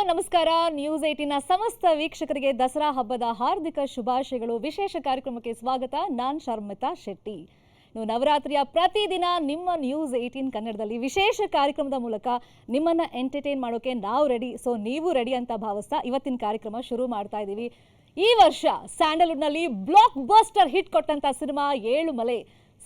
ನಮಸ್ಕಾರ. ನ್ಯೂಸ್ 18ನ ಸಮಸ್ತ ವೀಕ್ಷಕರಿಗೆ ದಸರಾ ಹಬ್ಬದ ಹಾರ್ದಿಕ ಶುಭಾಶಯಗಳು. ವಿಶೇಷ ಕಾರ್ಯಕ್ರಮಕ್ಕೆ ಸ್ವಾಗತ. ನಾನು ಶರ್ಮಿತಾ ಶೆಟ್ಟಿ. ನವರಾತ್ರಿಯ ಪ್ರತಿದಿನ ನಿಮ್ಮ ನ್ಯೂಸ್ 18 ಕನ್ನಡದಲ್ಲಿ ವಿಶೇಷ ಕಾರ್ಯಕ್ರಮದ ಮೂಲಕ ನಿಮ್ಮನ್ನ ಎಂಟರ್ಟೈನ್ ಮಾಡೋಕೆ ನಾವು ರೆಡಿ. ಸೊ ನೀವು ರೆಡಿ ಅಂತ ಭಾವಿಸ್ತಾ ಇವತ್ತಿನ ಕಾರ್ಯಕ್ರಮ ಶುರು ಮಾಡ್ತಾ ಇದ್ದೀವಿ. ಈ ವರ್ಷ ಸ್ಯಾಂಡಲ್ವುಡ್ನಲ್ಲಿ ಬ್ಲಾಕ್ ಬಸ್ಟರ್ ಹಿಟ್ ಕೊಟ್ಟಂತ ಸಿನಿಮಾ ಏಳುಮಲೆ.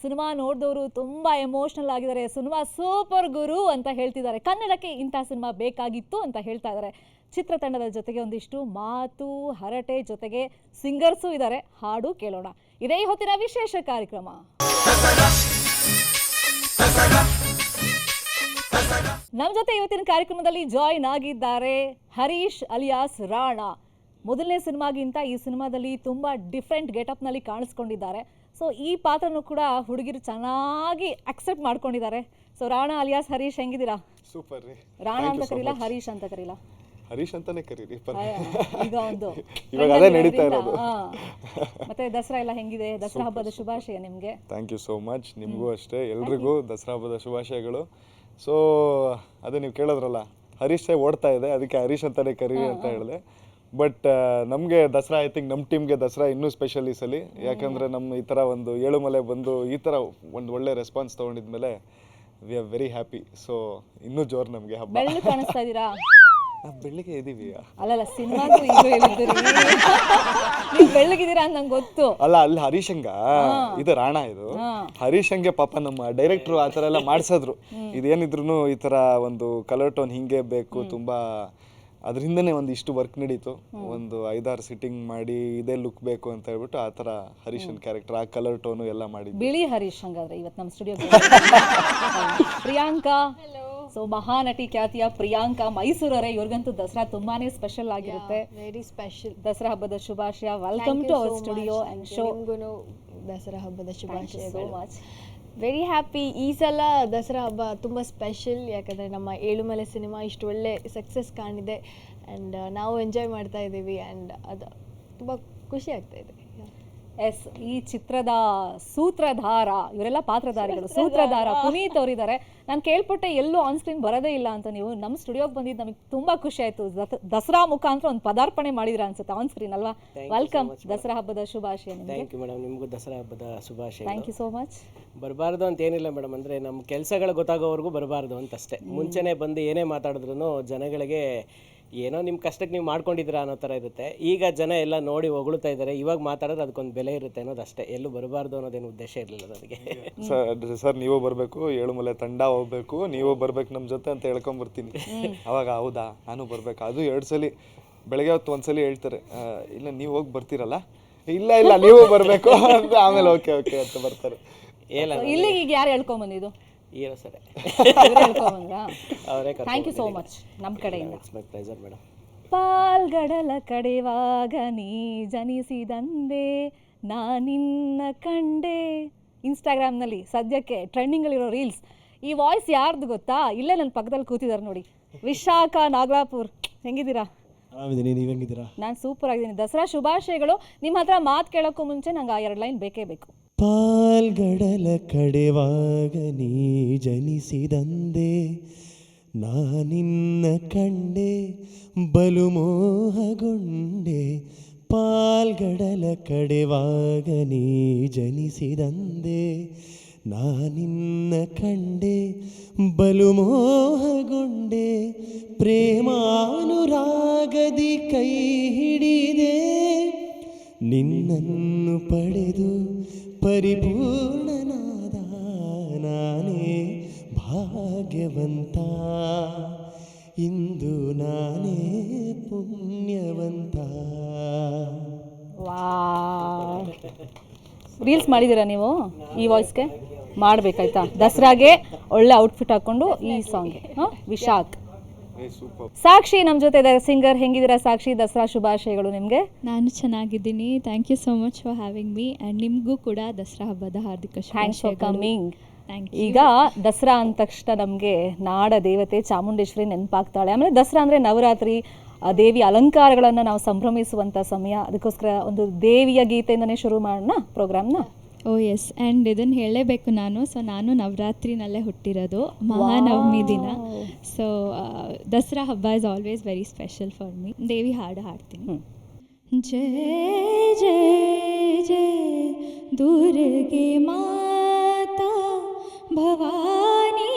ಸಿನಿಮಾ ನೋಡಿದವರು ತುಂಬ ಎಮೋಷನಲ್ ಆಗಿದ್ದಾರೆ. ಸಿನಿಮಾ ಸೂಪರ್ ಗುರು ಅಂತ ಹೇಳ್ತಿದ್ದಾರೆ. ಕನ್ನಡಕ್ಕೆ ಇಂಥ ಸಿನಿಮಾ ಬೇಕಾಗಿತ್ತು ಅಂತ ಹೇಳ್ತಾ ಇದ್ದಾರೆ. ಚಿತ್ರತಂಡದ ಜೊತೆಗೆ ಒಂದಿಷ್ಟು ಮಾತು ಹರಟೆ ಜೊತೆಗೆ ಸಿಂಗರ್ಸು ಇದ್ದಾರೆ. ಹಾಡು ಕೇಳೋಣ. ಇದೇ ಹೊತ್ತಿನ ವಿಶೇಷ ಕಾರ್ಯಕ್ರಮ. ನಮ್ಮ ಜೊತೆ ಇವತ್ತಿನ ಕಾರ್ಯಕ್ರಮದಲ್ಲಿ ಜಾಯಿನ್ ಆಗಿದ್ದಾರೆ ಹರೀಶ್ ಅಲಿಯಾಸ್ ರಾಣಾ. ಮೊದಲನೇ ಸಿನಿಮಾಗಿಂತ ಈ ಸಿನಿಮಾದಲ್ಲಿ ತುಂಬ ಡಿಫ್ರೆಂಟ್ ಗೆಟಪ್ನಲ್ಲಿ ಕಾಣಿಸ್ಕೊಂಡಿದ್ದಾರೆ. ಸೊ ಈ ಪಾತ್ರನೂ ಕೂಡ ಹುಡುಗಿರು ಚೆನ್ನಾಗಿ ಅಕ್ಸೆಪ್ಟ್ ಮಾಡ್ಕೊಂಡಿದ್ದಾರೆ. ಸೊ ರಾಣಾ ಅಲಿಯಾಸ್ ಹರೀಶ್ ಹೆಂಗಿದ್ದೀರಾ? ಸೂಪರ್ ರೀ. ರಾಣಾ ಅಂತ ಕರೀಲ, ಹರೀಶ್ ಅಂತ ಕರೀಲ? ಹರೀಶ್ ಅಂತಾನೆ ಕರೀರಿ. ಈಗ ಒಂದು ಇವಾಗ ಅದೇ ನಡೀತಾ ಇರೋದು. ಮತ್ತೆ ದಸರಾ ಎಲ್ಲ ಹೆಂಗಿದೆ? ದಸರಾ ಹಬ್ಬದ ಶುಭಾಶಯ ನಿಮಗೆ. Thank you so much. ನಿಮಗೂ ಅಷ್ಟೇ, ಎಲ್ರಿಗೂ ದಸರಾ ಹಬ್ಬದ ಶುಭಾಶಯಗಳು. ಸೊ ಅದೇ ನೀವು ಕೇಳಿದ್ರಲ್ಲ, ಹರೀಶ್ ಓಡ್ತಾ ಇದೆ, ಅದಕ್ಕೆ ಹರೀಶ್ ಅಂತಾನೆ ಕರೀರಿ ಅಂತ ಹೇಳಿದೆ. ಬಟ್ ನಮಗೆ ದಸರಾ ಐ ಥಿಂಕ್ ನಮ್ಮ ಟೀಮ್ಗೆ ದಸರಾ ಇನ್ನೂ ಸ್ಪೆಷಲ್ ಈ ಸಲ. ಯಾಕಂದರೆ ನಮ್ಮ ಈ ಥರ ಒಂದು ಏಳುಮಲೆ ಬಂದು ಈ ಥರ ಒಂದು ಒಳ್ಳೆ ರೆಸ್ಪಾನ್ಸ್ ತೊಗೊಂಡಿದ್ಮೇಲೆ we are very happy. So ಇನ್ನೂ ಜೋರು ನಮಗೆ ಹಬ್ಬ. ಬೆಳ್ಳು ಕಾಣಿಸ್ತಾ ಇದ್ದೀರಾ? ನಾವು ಬೆಳ್ಳಿಗೆ ಇದ್ದೀವಿ. ಅಲ್ಲಲ್ಲ, ಸಿನಿಮಾಗೂ ಈಗ ಹೇಳಿದ್ದೀರಿ ನೀವು ಬೆಳ್ಳಗಿದ್ದೀರಾ ಅಂತ ನಂಗೆ ಗೊತ್ತು. ಅಲ್ಲ, ಅಲ್ಲಿ ಹರೀಶಂಗ ಇದು ರಾಣಾ, ಇದು ಹರೀಶಂಗೆ ಪಾಪ ನಮ್ಮ ಡೈರೆಕ್ಟ್ರು ಆ ಥರ ಎಲ್ಲ ಮಾಡಿಸಿದ್ರು. ಇದೇನಿದ್ರು ಈ ಥರ ಒಂದು ಕಲರ್ ಟೋನ್ ಹಿಂಗೆ ಬೇಕು, ತುಂಬಾ ಅದರಿಂದನೇ ಒಂದು ಇಷ್ಟು ವರ್ಕ್ ನಡೀತು. ಒಂದು 5-6 ಸಿಟ್ಟಿಂಗ್ ಮಾಡಿ ಇದೇ ಲುಕ್ ಬೇಕು ಅಂತ ಹೇಳ್ಬಿಟ್ಟು ಆ ಥರ ಹರೀಶನ್ ಕ್ಯಾರೆಕ್ಟರ್, ಆ ಕಲರ್ ಟೋನು ಎಲ್ಲ ಮಾಡಿ. ಬಿಳಿ ಹರೀಶ್ ಹಂಗಾದ್ರೆ ಇವತ್ತು ನಮ್ಮ ಸ್ಟುಡಿಯೋ. ಪ್ರಿಯಾಂಕಾ, ಸೊ ಮಹಾನಟಿ ಖ್ಯಾತಿಯ ಪ್ರಿಯಾಂಕಾ ಮೈಸೂರವರೇ. ಇವ್ರಿಗಂತೂ ದಸರಾ ತುಂಬಾನೇ ಸ್ಪೆಷಲ್ ಆಗಿರುತ್ತೆ. Very special. ದಸರಾ ಹಬ್ಬದ ಶುಭಾಶಯ. Welcome to our studio and show. Dasara ಹಬ್ಬದ ಶುಭಾಶಯಗಳು. Very happy. ಈ ಸಲ ದಸರಾ ಹಬ್ಬ ತುಂಬ ಸ್ಪೆಷಲ್. ಯಾಕಂದರೆ ನಮ್ಮ ಏಳುಮಲೆ ಸಿನಿಮಾ ಇಷ್ಟು ಒಳ್ಳೆ ಸಕ್ಸಸ್ ಕಾಣಿದೆ ಆ್ಯಂಡ್ ನಾವು ಎಂಜಾಯ್ ಮಾಡ್ತಾ ಇದ್ದೀವಿ ಆ್ಯಂಡ್ ಅದು ತುಂಬ ಖುಷಿ ಆಗ್ತಾ ಇದೆ. ಎಸ್, ಈ ಚಿತ್ರದ ಸೂತ್ರಧಾರ, ಇವರೆಲ್ಲ ಪಾತ್ರಧಾರಿಗಳು. ಸೂತ್ರಧಾರ ಪುನೀತ್ ಅವರಿದ್ದಾರೆ. ನಾನು ಕೇಳ್ಪಟ್ಟೆ ಎಲ್ಲೂ ಆನ್ ಸ್ಕ್ರೀನ್ ಬರೋದೇ ಇಲ್ಲ ಅಂತ. ನೀವು ನಮ್ಮ ಸ್ಟುಡಿಯೋಗೆ ಬಂದಿದ್ದು ನಮಗೆ ತುಂಬ ಖುಷಿ ಆಯಿತು. ದಸರಾ ಮುಖಾಂತರ ಒಂದು ಪದಾರ್ಪಣೆ ಮಾಡಿದ್ರ ಅನ್ಸುತ್ತೆ ಆನ್ ಸ್ಕ್ರೀನ್ ಅಲ್ವಾ? ವೆಲ್ಕಮ್. ದಸರಾ ಹಬ್ಬದ ಶುಭಾಶಯ ನಿಮಗೆ. Thank you madam. ನಿಮಗೂ ದಸರಾ ಹಬ್ಬದ ಶುಭಾಶಯ. Thank you so much. ಬರಬಾರ್ದು ಅಂತ ಏನಿಲ್ಲ ಮೇಡಮ್, ಅಂದರೆ ನಮ್ಮ ಕೆಲಸಗಳು ಗೊತ್ತಾಗೋವರೆಗೂ ಬರಬಾರ್ದು ಅಂತಷ್ಟೇ. ಮುಂಚೆನೇ ಬಂದು ಏನೇ ಮಾತಾಡಿದ್ರು ಜನಗಳಿಗೆ ಏನೋ ನಿಮ್ಮ ಕಷ್ಟಕ್ಕೆ ನೀವು ಮಾಡ್ಕೊಂಡಿದ್ದೀರಾ ಅನ್ನೋ ಥರ ಇರುತ್ತೆ. ಈಗ ಜನ ಎಲ್ಲ ನೋಡಿ ಹೊಗಳ್ತಾ ಇದ್ದಾರೆ, ಇವಾಗ ಮಾತಾಡೋದು ಅದಕ್ಕೊಂದು ಬೆಲೆ ಇರುತ್ತೆ ಅನ್ನೋದು ಅಷ್ಟೇ. ಎಲ್ಲೂ ಬರಬಾರ್ದು ಅನ್ನೋದೇನು ಉದ್ದೇಶ ಇರಲಿಲ್ಲ ನನಗೆ. ಸರ್ ನೀವು ಬರಬೇಕು, ಏಳುಮಲೆ ತಂಡ ಹೋಗ್ಬೇಕು, ನೀವು ಬರ್ಬೇಕು ನಮ್ಮ ಜೊತೆ ಅಂತ ಹೇಳ್ಕೊಂಬರ್ತೀನಿ. ಅವಾಗ ಹೌದಾ ನಾನು ಬರ್ಬೇಕು. ಅದು 2 ಸಲ ಬೆಳಗ್ಗೆ ಹೊತ್ತು ಒಂದ್ಸಲಿ ಹೇಳ್ತಾರೆ, ಇಲ್ಲ ನೀವು ಹೋಗಿ ಬರ್ತೀರಲ್ಲ, ಇಲ್ಲ ಇಲ್ಲ ನೀವು ಬರಬೇಕು ಅಂತ. ಆಮೇಲೆ ಓಕೆ ಓಕೆ ಅಂತ ಬರ್ತಾರೆ. ಇಲ್ಲಿಗೆ ಈಗ ಯಾರು ಹೇಳ್ಕೊಂಬಂದಿದ್ದು? ಏನೋ ಸರಿ, ಅವರೇ. ಥ್ಯಾಂಕ್ ಯು ಸೋ ಮಚ್ ನಮ್ಮ ಕಡೆಯಿಂದ. Pleasure madam. ಪಾಲ್ಗಡಲ ಕಡೆವಾಗ ನೀ ಜನಿಸಿದಂದೆ ನಾನಿನ್ನ ಕಂಡೆ. ಇನ್ಸ್ಟಾಗ್ರಾಮ್ನಲ್ಲಿ ಸದ್ಯಕ್ಕೆ ಟ್ರೆಂಡಿಂಗಲ್ಲಿರೋ ರೀಲ್ಸ್. ಈ ವಾಯ್ಸ್ ಯಾರ್ದು ಗೊತ್ತಾ? ಇಲ್ಲೇ ನನ್ನ ಪಕ್ಕದಲ್ಲಿ ಕೂತಿದ್ದಾರೆ ನೋಡಿ, ವಿಶಾಖ ನಾಗಲಾಪುರ್. ಹೆಂಗಿದ್ದೀರಾ? ಆರಾಮಿದ್ದೀನಿ, ನೀವು ಹೆಂಗಿದ್ದೀರಾ? ನಾನು ಸೂಪರ್ ಆಗಿದ್ದೀನಿ. ದಸರಾ ಶುಭಾಶಯಗಳು. ನಿಮ್ಮ ಹತ್ರ ಮಾತು ಕೇಳೋಕ್ಕೂ ಮುಂಚೆ ನಂಗೆ 2 ಲೈನ್ ಬೇಕೇ ಬೇಕು. ಪಾಲ್ಗಡಲ ಕಡೆವಾಗ ನೀ ಜನಿಸಿದಂದೆ ನಾನಿನ್ನ ಕಂಡೆ ಬಲು ಮೋಹಗೊಂಡೆ. ಪಾಲ್ಗಡಲ ಕಡೆವಾಗ ನೀ ಜನಿಸಿದಂದೆ ನಾನಿನ್ನ ಕಂಡೆ ಬಲು ಮೋಹಗೊಂಡೆ. ಪ್ರೇಮಾನುರಾಗದಿ ಕೈ ಹಿಡಿದೆ ನಿನ್ನನ್ನು ಪಡೆದು ಪರಿಪೂರ್ಣನಾದ ನಾನೇ ಭಾಗ್ಯವಂತ. ಇಂದು ನಾನೇ ಪುಣ್ಯವಂತ. ರೀಲ್ಸ್ ಮಾಡಿದ್ದೀರಾ ನೀವು ಈ ವಾಯ್ಸ್ಗೆ? ಮಾಡಬೇಕಾಯ್ತಾ? ದಸರಾಗೆ ಒಳ್ಳೆ ಔಟ್ಫಿಟ್ ಹಾಕ್ಕೊಂಡು ಈ ಸಾಂಗ್ಗೆ. ವಿಶಾಖ್. ಸಾಕ್ಷಿ ನಮ್ಮ ಜೊತೆ ಇದ್ದಾರೆ, ಸಿಂಗರ್. ಹೆಂಗಿದ್ದೀರಾ ಸಾಕ್ಷಿ? ದಸರಾ ಶುಭಾಶಯಗಳು ನಿಮಗೆ. ನಾನು ಚೆನ್ನಾಗಿದ್ದೀನಿ. Thank you so much for having me and ನಿಮಗೂ ಕೂಡ ದಸರಾ ಹಬ್ಬದ ಹಾರ್ದಿಕ ಶುಭಾಶಯಗಳು. ಕಮಿಂಗ್. ಈಗ ದಸರಾ ಅಂದ ತಕ್ಷಣ ನಮಗೆ ನಾಡ ದೇವತೆ ಚಾಮುಂಡೇಶ್ವರಿ ನೆನಪಾಗ್ತಾಳೆ. ಆಮೇಲೆ ದಸರಾ ಅಂದರೆ ನವರಾತ್ರಿ, ದೇವಿ ಅಲಂಕಾರಗಳನ್ನು ನಾವು ಸಂಭ್ರಮಿಸುವಂಥ ಸಮಯ. ಅದಕ್ಕೋಸ್ಕರ ಒಂದು ದೇವಿಯ ಗೀತೆಯಿಂದನೇ ಶುರು ಮಾಡೋಣ ಪ್ರೋಗ್ರಾಮ್ನ. ಓ ಎಸ್, ಆ್ಯಂಡ್ ಇದನ್ನು ಹೇಳಲೇಬೇಕು ನಾನು. ಸೊ ನಾನು ನವರಾತ್ರಿನಲ್ಲೇ ಹುಟ್ಟಿರೋದು, ಮಹಾನವಮಿ ದಿನ. ಸೊ ದಸರಾ ಹಬ್ಬ is always very special for me. ದೇವಿ ಹಾಡು ಹಾಡ್ತೀನಿ. ಜಯ ಜಯ ಜಯ ದುರ್ಗೆ ಮಾತಾ ಭವಾನಿ,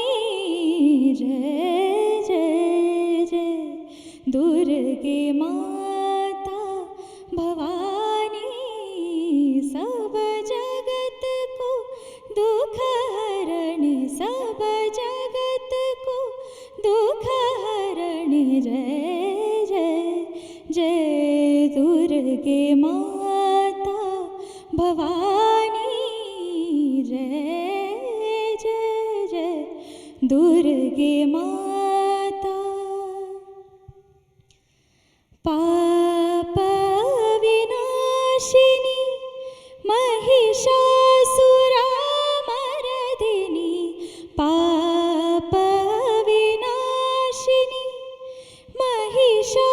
ಜಯ ಜಯ ಜಯ ದುರ್ಗೆ ಮಾತಾ भवानी, सब जगत को दुख हरणी, सब जगत को दुख हरणी, जय जय जय दुर्गे माता भवानी, जय जय जय दुर्गे माता. पाप विनाशिनी महिषासुरमर्दिनी, पाप विनाशिनी महिषासुरमर्दिनी,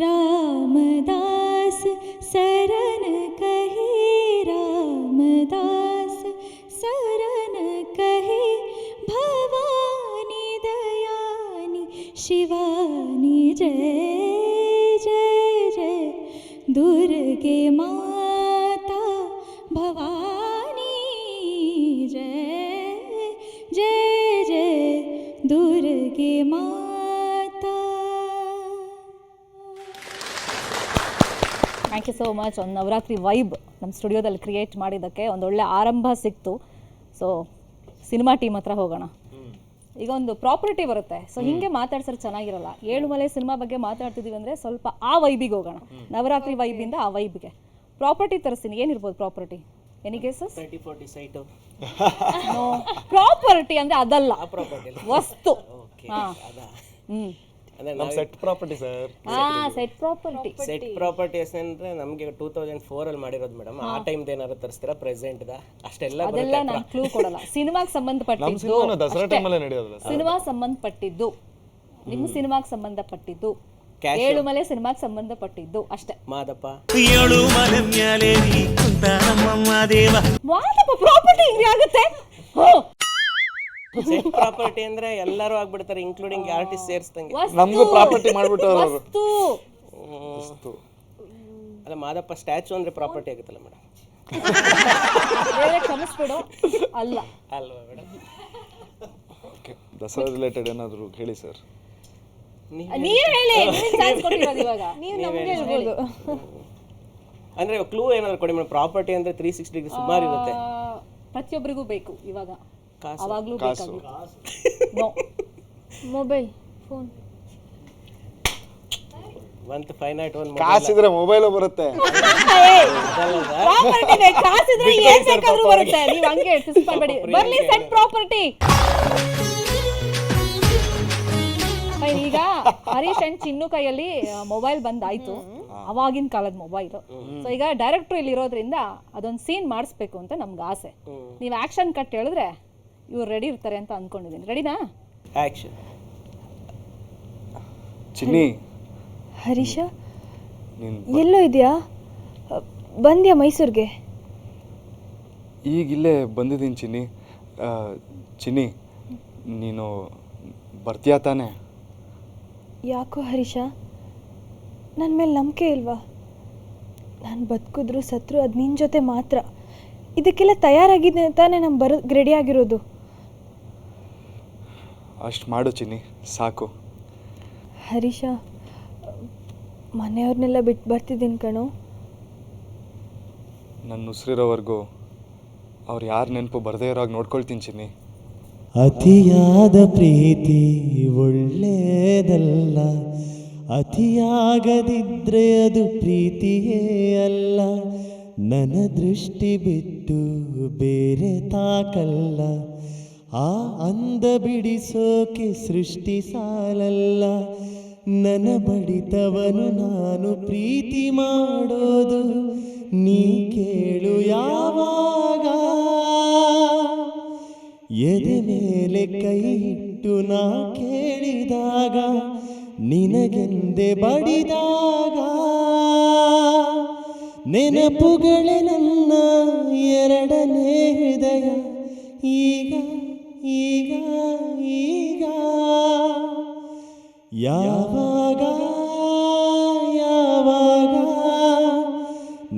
रामदास शरण कहे, रामदास शरण कहे, भवानी दयानी शिवानी, जय जय जय दुर्गे माता भवानी, जय जय जय दुर्गे माता. Thank you so much. ಒಂದು ನವರಾತ್ರಿ ವೈಬ್ ನಮ್ಮ ಸ್ಟುಡಿಯೋದಲ್ಲಿ ಕ್ರಿಯೇಟ್ ಮಾಡಿದ್ದಕ್ಕೆ ಒಂದೊಳ್ಳೆ ಆರಂಭ ಸಿಕ್ತು. ಸೊ ಸಿನಿಮಾ ಟೀಮ್ ಹತ್ರ ಹೋಗೋಣ. ಈಗ ಒಂದು ಪ್ರಾಪರ್ಟಿ ಬರುತ್ತೆ, ಸೊ ಹಿಂಗೆ ಮಾತಾಡ್ಸೋರು ಚೆನ್ನಾಗಿರಲ್ಲ. ಏಳುಮಲೆ ಸಿನಿಮಾ ಬಗ್ಗೆ ಮಾತಾಡ್ತಿದೀವಿ ಅಂದರೆ ಸ್ವಲ್ಪ ಆ ವೈಬಿಗೆ ಹೋಗೋಣ. ನವರಾತ್ರಿ ವೈಬಿಂದ ಆ ವೈಬ್ಗೆ ಪ್ರಾಪರ್ಟಿ ತರಿಸ್ತೀನಿ. ಏನಿರ್ಬೋದು property? Any guesses? 30-40 site. Property ಅಂದರೆ ಅದಲ್ಲ, ವಸ್ತು. ಹಾಂ, ಅಂದರೆ ನಮ್ಮ set property sir. Set property. Set properties ಅಂದರೆ ನಮಗೆ 2004 ಮಾಡಿರೋದು ಮೇಡಮ್. ಆ ಟೈಮ್ದು ಏನಾದ್ರು ತರಿಸ್ತೀರಾ? ಪ್ರೆಸೆಂಟ್ದ ಅಷ್ಟೆಲ್ಲ ಅದೆಲ್ಲ ನಾನು ಕ್ಲೂ ಕೊಡಲ್ಲ. ಸಿನಿಮಾಗೆ ಸಂಬಂಧಪಟ್ಟಿದ್ದು, ದಸರಾ ಟೈಮಲ್ಲೇ ನಡೆಯೋದಲ್ಲ. ಸಿನಿಮಾ ಸಂಬಂಧಪಟ್ಟಿದ್ದು, ನಿಮ್ಮ ಸಿನಿಮಾಗೆ ಸಂಬಂಧಪಟ್ಟಿದ್ದು, Cash. ಏಳುಮಲೆ ಸಿನಿಮಾಗೆ ಸಂಬಂಧಪಟ್ಟಿದ್ದು ಅಷ್ಟೇ. ಮಾದಪ್ಪ ಮಾದಪ್ಪ ಪ್ರಾಪರ್ಟಿ ಹಿಂಗೆ ಆಗುತ್ತೆ. ಸೆಟ್ ಪ್ರಾಪರ್ಟಿ ಅಂದ್ರೆ ಎಲ್ಲರೂ ಆಗ್ಬಿಡ್ತಾರೆ, ಇನ್ಕ್ಲೂಡಿಂಗ್ ಆರ್ಟಿಸ್ಟ್ ಸೇರಿಸ್ದಂಗೆ. ನಮಗೂ ಪ್ರಾಪರ್ಟಿ ಮಾಡ್ಬಿಟ್ಟವ್ರು ಅವರು. ವಸ್ತು. ಅಲ್ಲ, ಮಾದಪ್ಪ ಸ್ಟ್ಯಾಚು ಅಂದ್ರೆ ಪ್ರಾಪರ್ಟಿ ಆಗುತ್ತಲ್ಲ ಮೇಡಮ್? ಬೇರೆ ಕ್ಷಮಿಸ್ಬಿಡು. ಅಲ್ಲ ಅಲ್ವಾ ಮೇಡಮ್? ದಸರಾ ರಿಲೇಟೆಡ್ ಏನಾದರೂ ಹೇಳಿ ಸರ್. ನೀವ್ ಹೇಳಿ, ಚಾನ್ಸ್ ಕೊಟ್ಟಿರೋದು ಇವಾಗ. ನೀವು ನಮ್ಗೆ ಹೇಳ್ಬೋದು. ಅಂದ್ರೆ ಕ್ಲೂ ಏನಾದ್ರು ಕೊಡಿ ಮೇಡಮ್. ಪ್ರಾಪರ್ಟಿ ಅಂದ್ರೆ 360 ಡಿಗ್ರಿ ಸುಮಾರು ಇರುತ್ತೆ. ಪ್ರತಿಯೊಬ್ಬರಿಗೂ ಬೇಕು ಇವಾಗ, ಕಾಸು. ಅವಾಗ್ಲೂ ಬೇಕಾಗುತ್ತೆ. No, mobile phone. 501 ಕಾಸಿದ್ರೆ ಮೊಬೈಲು ಬರುತ್ತೆ. ಪ್ರಾಪರ್ಟಿ ಕಾಸಿದ್ರೆ ಏನ್ ಬೇಕಾದ್ರೂ ಬರುತ್ತೆ. ನೀವು ಹಂಗೆ ಮಾಡಬೇಡಿ. ಬರ್ಲಿ ಸೆಟ್ ಪ್ರಾಪರ್ಟಿ. ಈಗ ಹರೀಶ್ ಅಂಡ್ ಚಿನ್ನು ಕೈಯಲ್ಲಿ ಮೊಬೈಲ್ ಬಂದಾಯ್ತು, ಅವಾಗಿನ ಕಾಲದ ಮೊಬೈಲ್. ಸೊ ಈಗ ಡೈರೆಕ್ಟ್ರು ಇಲ್ಲಿ ಇರೋದ್ರಿಂದ ಅದೊಂದು ಸೀನ್ ಮಾಡಿಸ್ಬೇಕು ಅಂತ ನಮ್ಗೆ ಆಸೆ. ನೀವು ಆಕ್ಷನ್ ಕಟ್ ಹೇಳಿದ್ರೆ ಇವ್ರು ರೆಡಿ ಇರ್ತಾರೆ ಅಂತ ಅನ್ಕೊಂಡಿದ್ದೀನಿ. ರೆಡಿನಾ? ಆಕ್ಷನ್. ಚಿನ್ನಿ, ಹರೀಶ ನೀನು ಎಲ್ಲೋ ಇದೆಯಾ? ಬಂದ್ಯಾ ಮೈಸೂರಿಗೆ? ಈಗ ಇಲ್ಲೇ ಬಂದಿದ್ದೀನಿ ಚಿನ್ನಿ. ಚಿನ್ನಿ, ನೀನು ಬರ್ತೀಯಾ ತಾನೆ? ಯಾಕೋ ಹರೀಶ, ನನ್ನ ಮೇಲೆ ನಂಬಿಕೆ ಇಲ್ವಾ? ನಾನು ಬದುಕಿದ್ರು ಸತ್ರು ಅದು ನಿನ್ನ ಜೊತೆ ಮಾತ್ರ. ಇದಕ್ಕೆಲ್ಲ ತಯಾರಾಗಿದೆ ತಾನೇ ನಾನು ರೆಡಿ ಆಗಿರೋದು. ಅಷ್ಟು ಮಾಡು ಚಿನ್ನಿ, ಸಾಕು. ಹರೀಶ, ಮನೆಯವ್ರನ್ನೆಲ್ಲ ಬಿಟ್ಟು ಬರ್ತಿದ್ದೀನಿ ಕಣೋ. ನನ್ನ ಉಸಿರಿರೋವರೆಗೂ ಅವ್ರು ಯಾರು ನೆನಪು ಬರದೇ ಇರೋ ಹಾಗೆ ನೋಡ್ಕೊಳ್ತೀನಿ ಚಿನ್ನಿ. ಅತಿಯಾದ ಪ್ರೀತಿ ಒಳ್ಳೆಯದಲ್ಲ, ಅತಿಯಾಗದಿದ್ರೆ ಅದು ಪ್ರೀತಿಯೇ ಅಲ್ಲ. ನನ್ನ ದೃಷ್ಟಿ ಬಿಟ್ಟು ಬೇರೆ ತಾಕಲ್ಲ, ಆ ಅಂದ ಬಿಡಿಸೋಕೆ ಸೃಷ್ಟಿ ಸಾಲಲ್ಲ. ನನ್ನ ಬಡಿತವನು ನಾನು ಪ್ರೀತಿ ಮಾಡೋದು ನೀ ಕೇಳು ಯಾವಾಗ. ಎದೆ ಮೇಲೆ ಕೈ ಇಟ್ಟು ನಾ ಕೇಳಿದಾಗ, ನಿನಗೆಂದೆ ಬಡಿದಾಗ, ನೆನಪುಗಳೇ ನನ್ನ ಎರಡನೇ ಹೃದಯ ಈಗ ಈಗ ಈಗ ಯಾವಾಗ ಯಾವಾಗ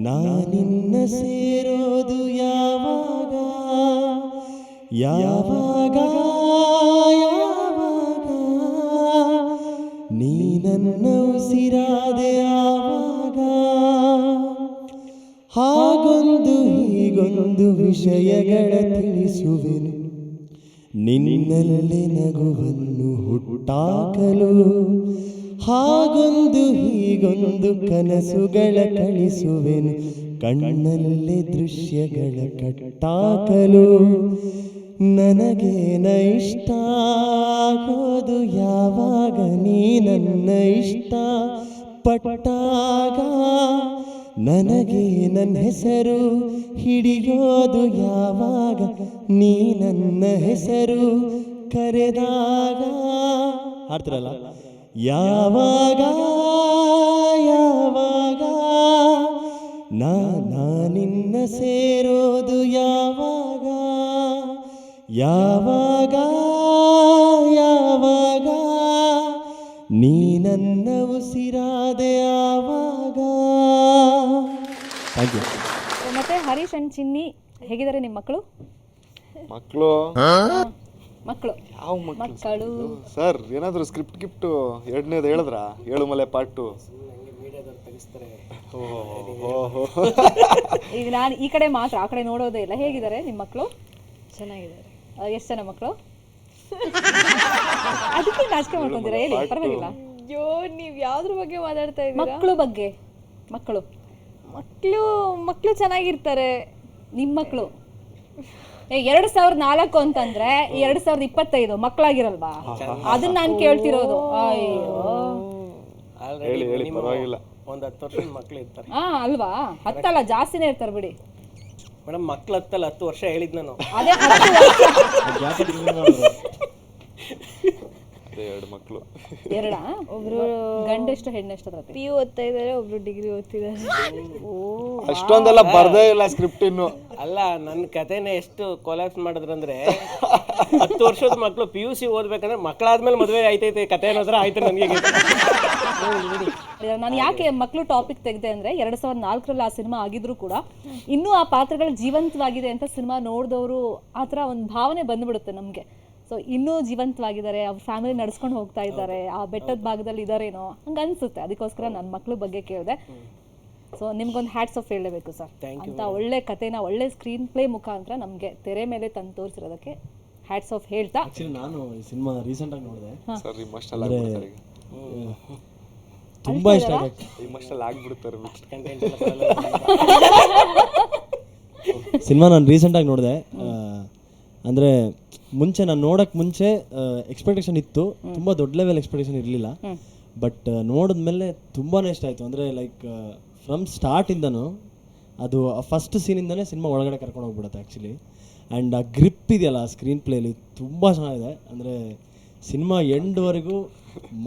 ನಾನಿನ್ನ ಸೇರೋದು ಯಾವಾಗ ಯಾವಾಗ ಯಾವಾಗ ನೀ ನನ್ನ ಉಸಿರಾದೆ ಯಾವಾಗ ಹಾಗೊಂದು ಹೀಗೊಂದು ವಿಷಯಗಳ ತಿಳಿಸುವೆನು ನಿನ್ನಲ್ಲೇ ನಗುವನ್ನು ಹುಟ್ಟಾಕಲು ಹಾಗೊಂದು ಹೀಗೊಂದು ಕನಸುಗಳ ಕಳಿಸುವೆನು ಕಣ್ಣಲ್ಲೇ ದೃಶ್ಯಗಳ ಕಟ್ಟಾಕಲು ನನಗೇನ ಇಷ್ಟ ಆಗೋದು ಯಾವಾಗ ನೀ ನನ್ನ ಇಷ್ಟ ಪಟ್ಟಾಗ ನನಗೆ ನನ್ನ ಹೆಸರು ಹಿಡಿಯೋದು ಯಾವಾಗ ನೀ ನನ್ನ ಹೆಸರು ಕರೆದಾಗ ಹಾಡ್ತಿರಲ್ಲ ಯಾವಾಗ ಯಾವಾಗ ನಿನ್ನ ಸೇರೋದು ಯಾವಾಗ ಯಾವಾಗ ಯಾವಾಗ ನೀ ನನ್ನ ಉಸಿರಾದೆ ಯಾವಾಗ. Thank you. ಮತ್ತೆ ಹರೀಶ್ ಅಂಡ್ ಚಿನ್ನಿ ಹೇಗಿದ್ದಾರೆ ನಿಮ್ಮ ಮಕ್ಕಳು? ಮಕ್ಕಳು ಮಕ್ಕಳು ಯಾವ ಮಕ್ಕಳು ಸರ್ ಏನಾದರೂ ಸ್ಕ್ರಿಪ್ಟ್ ಗಿಫ್ಟು ಎರಡನೇದು ಹೇಳಿದ್ರಾ? ಏಳುಮಲೆ ಪಾರ್ಟ್ 2 ಈಗ ನಾನು ಈ ಕಡೆ ಮಾತ್ರ ಆ ಕಡೆ ನೋಡೋದೇ ಇಲ್ಲ. ಹೇಗಿದ್ದಾರೆ ನಿಮ್ಮ ಮಕ್ಕಳು? ಚೆನ್ನಾಗಿದ್ದಾರೆ. ಎಷ್ಟು ಜನ ಮಕ್ಕಳು? ಅದಕ್ಕೆ ನಾಚಿಕೆ ಮಾಡ್ಕೊಂತೀರಾ? ಹೇಳಿ, ಪರವಾಗಿಲ್ಲ. ಅಯ್ಯೋ, ನೀವು ಯಾವ್ದ್ರ ಬಗ್ಗೆ ಮಾತಾಡ್ತಾ ಇದ್ದೀರಾ? ಮಕ್ಕಳು ಬಗ್ಗೆ. ಮಕ್ಕಳು ಮಕ್ಕಳು ಚೆನ್ನಾಗಿರ್ತಾರೆ. ನಿಮ್ಮ ಮಕ್ಕಳು 2004 ಅಂತಂದ್ರೆ 2025 ಮಕ್ಕಳಾಗಿರಲ್ವಾ? ಅದನ್ನ ನಾನು ಕೇಳ್ತಿರೋದು. ಅಯ್ಯೋ, ಹೇಳಿ ಪರವಾಗಿಲ್ಲ. ಒಂದು 10 ವರ್ಷದ ಮಕ್ಳು ಇರ್ತಾರೆ. ಅಲ್ವಾ? 10 ಅಲ್ಲ, ಜಾಸ್ತಿನೇ ಇರ್ತಾರೆ ಬಿಡಿ ಮೇಡಮ್. ಮಕ್ಳು 10 ವರ್ಷ ಹೇಳಿದ್ ನಾನು. ಅದೇ 2 ಮಕ್ಕಳು. ಎರಡಾ? ಒಬ್ರು ಗಂಡೆಷ್ಟು ಹೆಣ್ಣೆಷ್ಟು? PU ಓದ್ತಾ ಇದ್ದಾರೆ, ಒಬ್ರು ಡಿಗ್ರಿ ಓದ್ತಿದ್ದಾರೆ. ಅಷ್ಟೊಂದೆಲ್ಲ ಬರ್ದೇ ಇಲ್ಲ ಸ್ಕ್ರಿಪ್ಟ್ ಇನ್ನು. ಅಲ್ಲ, ನನ್ನ ಕಥೆನೇ ಎಷ್ಟು ಕೊಲಾಪ್ಸ್ ಮಾಡಿದ್ರಂದ್ರೆ 10 ವರ್ಷದ ಮಕ್ಕಳು PUC ಓದ್ಬೇಕಂದ್ರೆ ಮಕ್ಕಳಾದ್ಮೇಲೆ ಮದುವೆ ಆಯ್ತೈತೆ ಕತೆ ಅನ್ನೋದ್ರ ಆಯ್ತು ನನಗೆ. ನಾನು ಯಾಕೆ ಮಕ್ಕಳು ಟಾಪಿಕ್ ತೆಗೆದೆ ಅಂದ್ರೆ 2004 ಆ ಸಿನಿಮಾ ಆಗಿದ್ರು ಕೂಡ ಇನ್ನೂ ಆ ಪಾತ್ರಗಳು ಜೀವಂತವಾಗಿದೆ ಅಂತ ಸಿನಿಮಾ ನೋಡಿದವರು ಆ ಥರ ಒಂದು ಭಾವನೆ ಬಂದ್ಬಿಡುತ್ತೆ ನಮಗೆ. ಸೊ ಇನ್ನೂ ಜೀವಂತವಾಗಿದ್ದಾರೆ, ಅವ್ರ ಫ್ಯಾಮಿಲಿ ನಡ್ಸ್ಕೊಂಡು ಹೋಗ್ತಾ ಇದ್ದಾರೆ, ಆ ಬೆಟ್ಟದ ಭಾಗದಲ್ಲಿ ಇದ್ದಾರೇನೋ ಹಂಗೆ ಅನಿಸುತ್ತೆ. ಅದಕ್ಕೋಸ್ಕರ ನನ್ನ ಮಕ್ಳ ಬಗ್ಗೆ ಕೇಳಿದೆ. ಸೊ ನಿಮ್ಗೊಂದು ಹ್ಯಾಟ್ಸ್ ಆಫ್ ಹೇಳಬೇಕು ಸರ್. ಅಂತ ಒಳ್ಳೆ ಕಥೆನ ಒಳ್ಳೆ ಸ್ಕ್ರೀನ್ ಪ್ಲೇ ಮುಖಾಂತರ ನಮಗೆ ತೆರೆ ಮೇಲೆ ತಂದು ತೋರಿಸಿರೋದಕ್ಕೆ ಹ್ಯಾಟ್ಸ್ ಆಫ್ ಹೇಳ್ತಾ, ಆಕ್ಚುಲಿ ನಾನು ಈ ಸಿನಿಮಾ ರೀಸೆಂಟಾಗಿ ನೋಡಿದೆ. ಸರ್ ಇಮೋಷನಲ್ ಆಗ್ಬಿಡ್ತಾರೆ ಈಗ. ತುಂಬಾ ಇಷ್ಟ ಆಗುತ್ತೆ. ಇಮೋಷನಲ್ ಆಗ್ಬಿಡ್ತಾರೆ. ಸಿನಿಮಾ ನಾನು ರೀಸೆಂಟಾಗಿ ನೋಡಿದೆ. ಅಂದರೆ ಮುಂಚೆ ನಾನು ನೋಡೋಕ್ಕೆ ಮುಂಚೆ ಎಕ್ಸ್ಪೆಕ್ಟೇಷನ್ ಇತ್ತು, ತುಂಬ ದೊಡ್ಡ ಲೆವೆಲ್ ಎಕ್ಸ್ಪೆಕ್ಟೇಷನ್ ಇರಲಿಲ್ಲ. ಬಟ್ ನೋಡಿದ್ಮೇಲೆ ತುಂಬಾ ಇಷ್ಟ ಆಯಿತು. ಅಂದರೆ ಲೈಕ್ ಫ್ರಮ್ ಸ್ಟಾರ್ಟಿಂದನೂ ಅದು ಫಸ್ಟ್ ಸೀನಿಂದನೇ ಸಿನಿಮಾ ಒಳಗಡೆ ಕರ್ಕೊಂಡು ಹೋಗ್ಬಿಡುತ್ತೆ ಆ್ಯಕ್ಚುಲಿ. ಆ್ಯಂಡ್ ಆ ಗ್ರಿಪ್ ಇದೆಯಲ್ಲ ಆ ಸ್ಕ್ರೀನ್ ಪ್ಲೇಲಿ ತುಂಬ ಚೆನ್ನಾಗಿದೆ. ಅಂದರೆ ಸಿನಿಮಾ ಎಂಡ್ವರೆಗೂ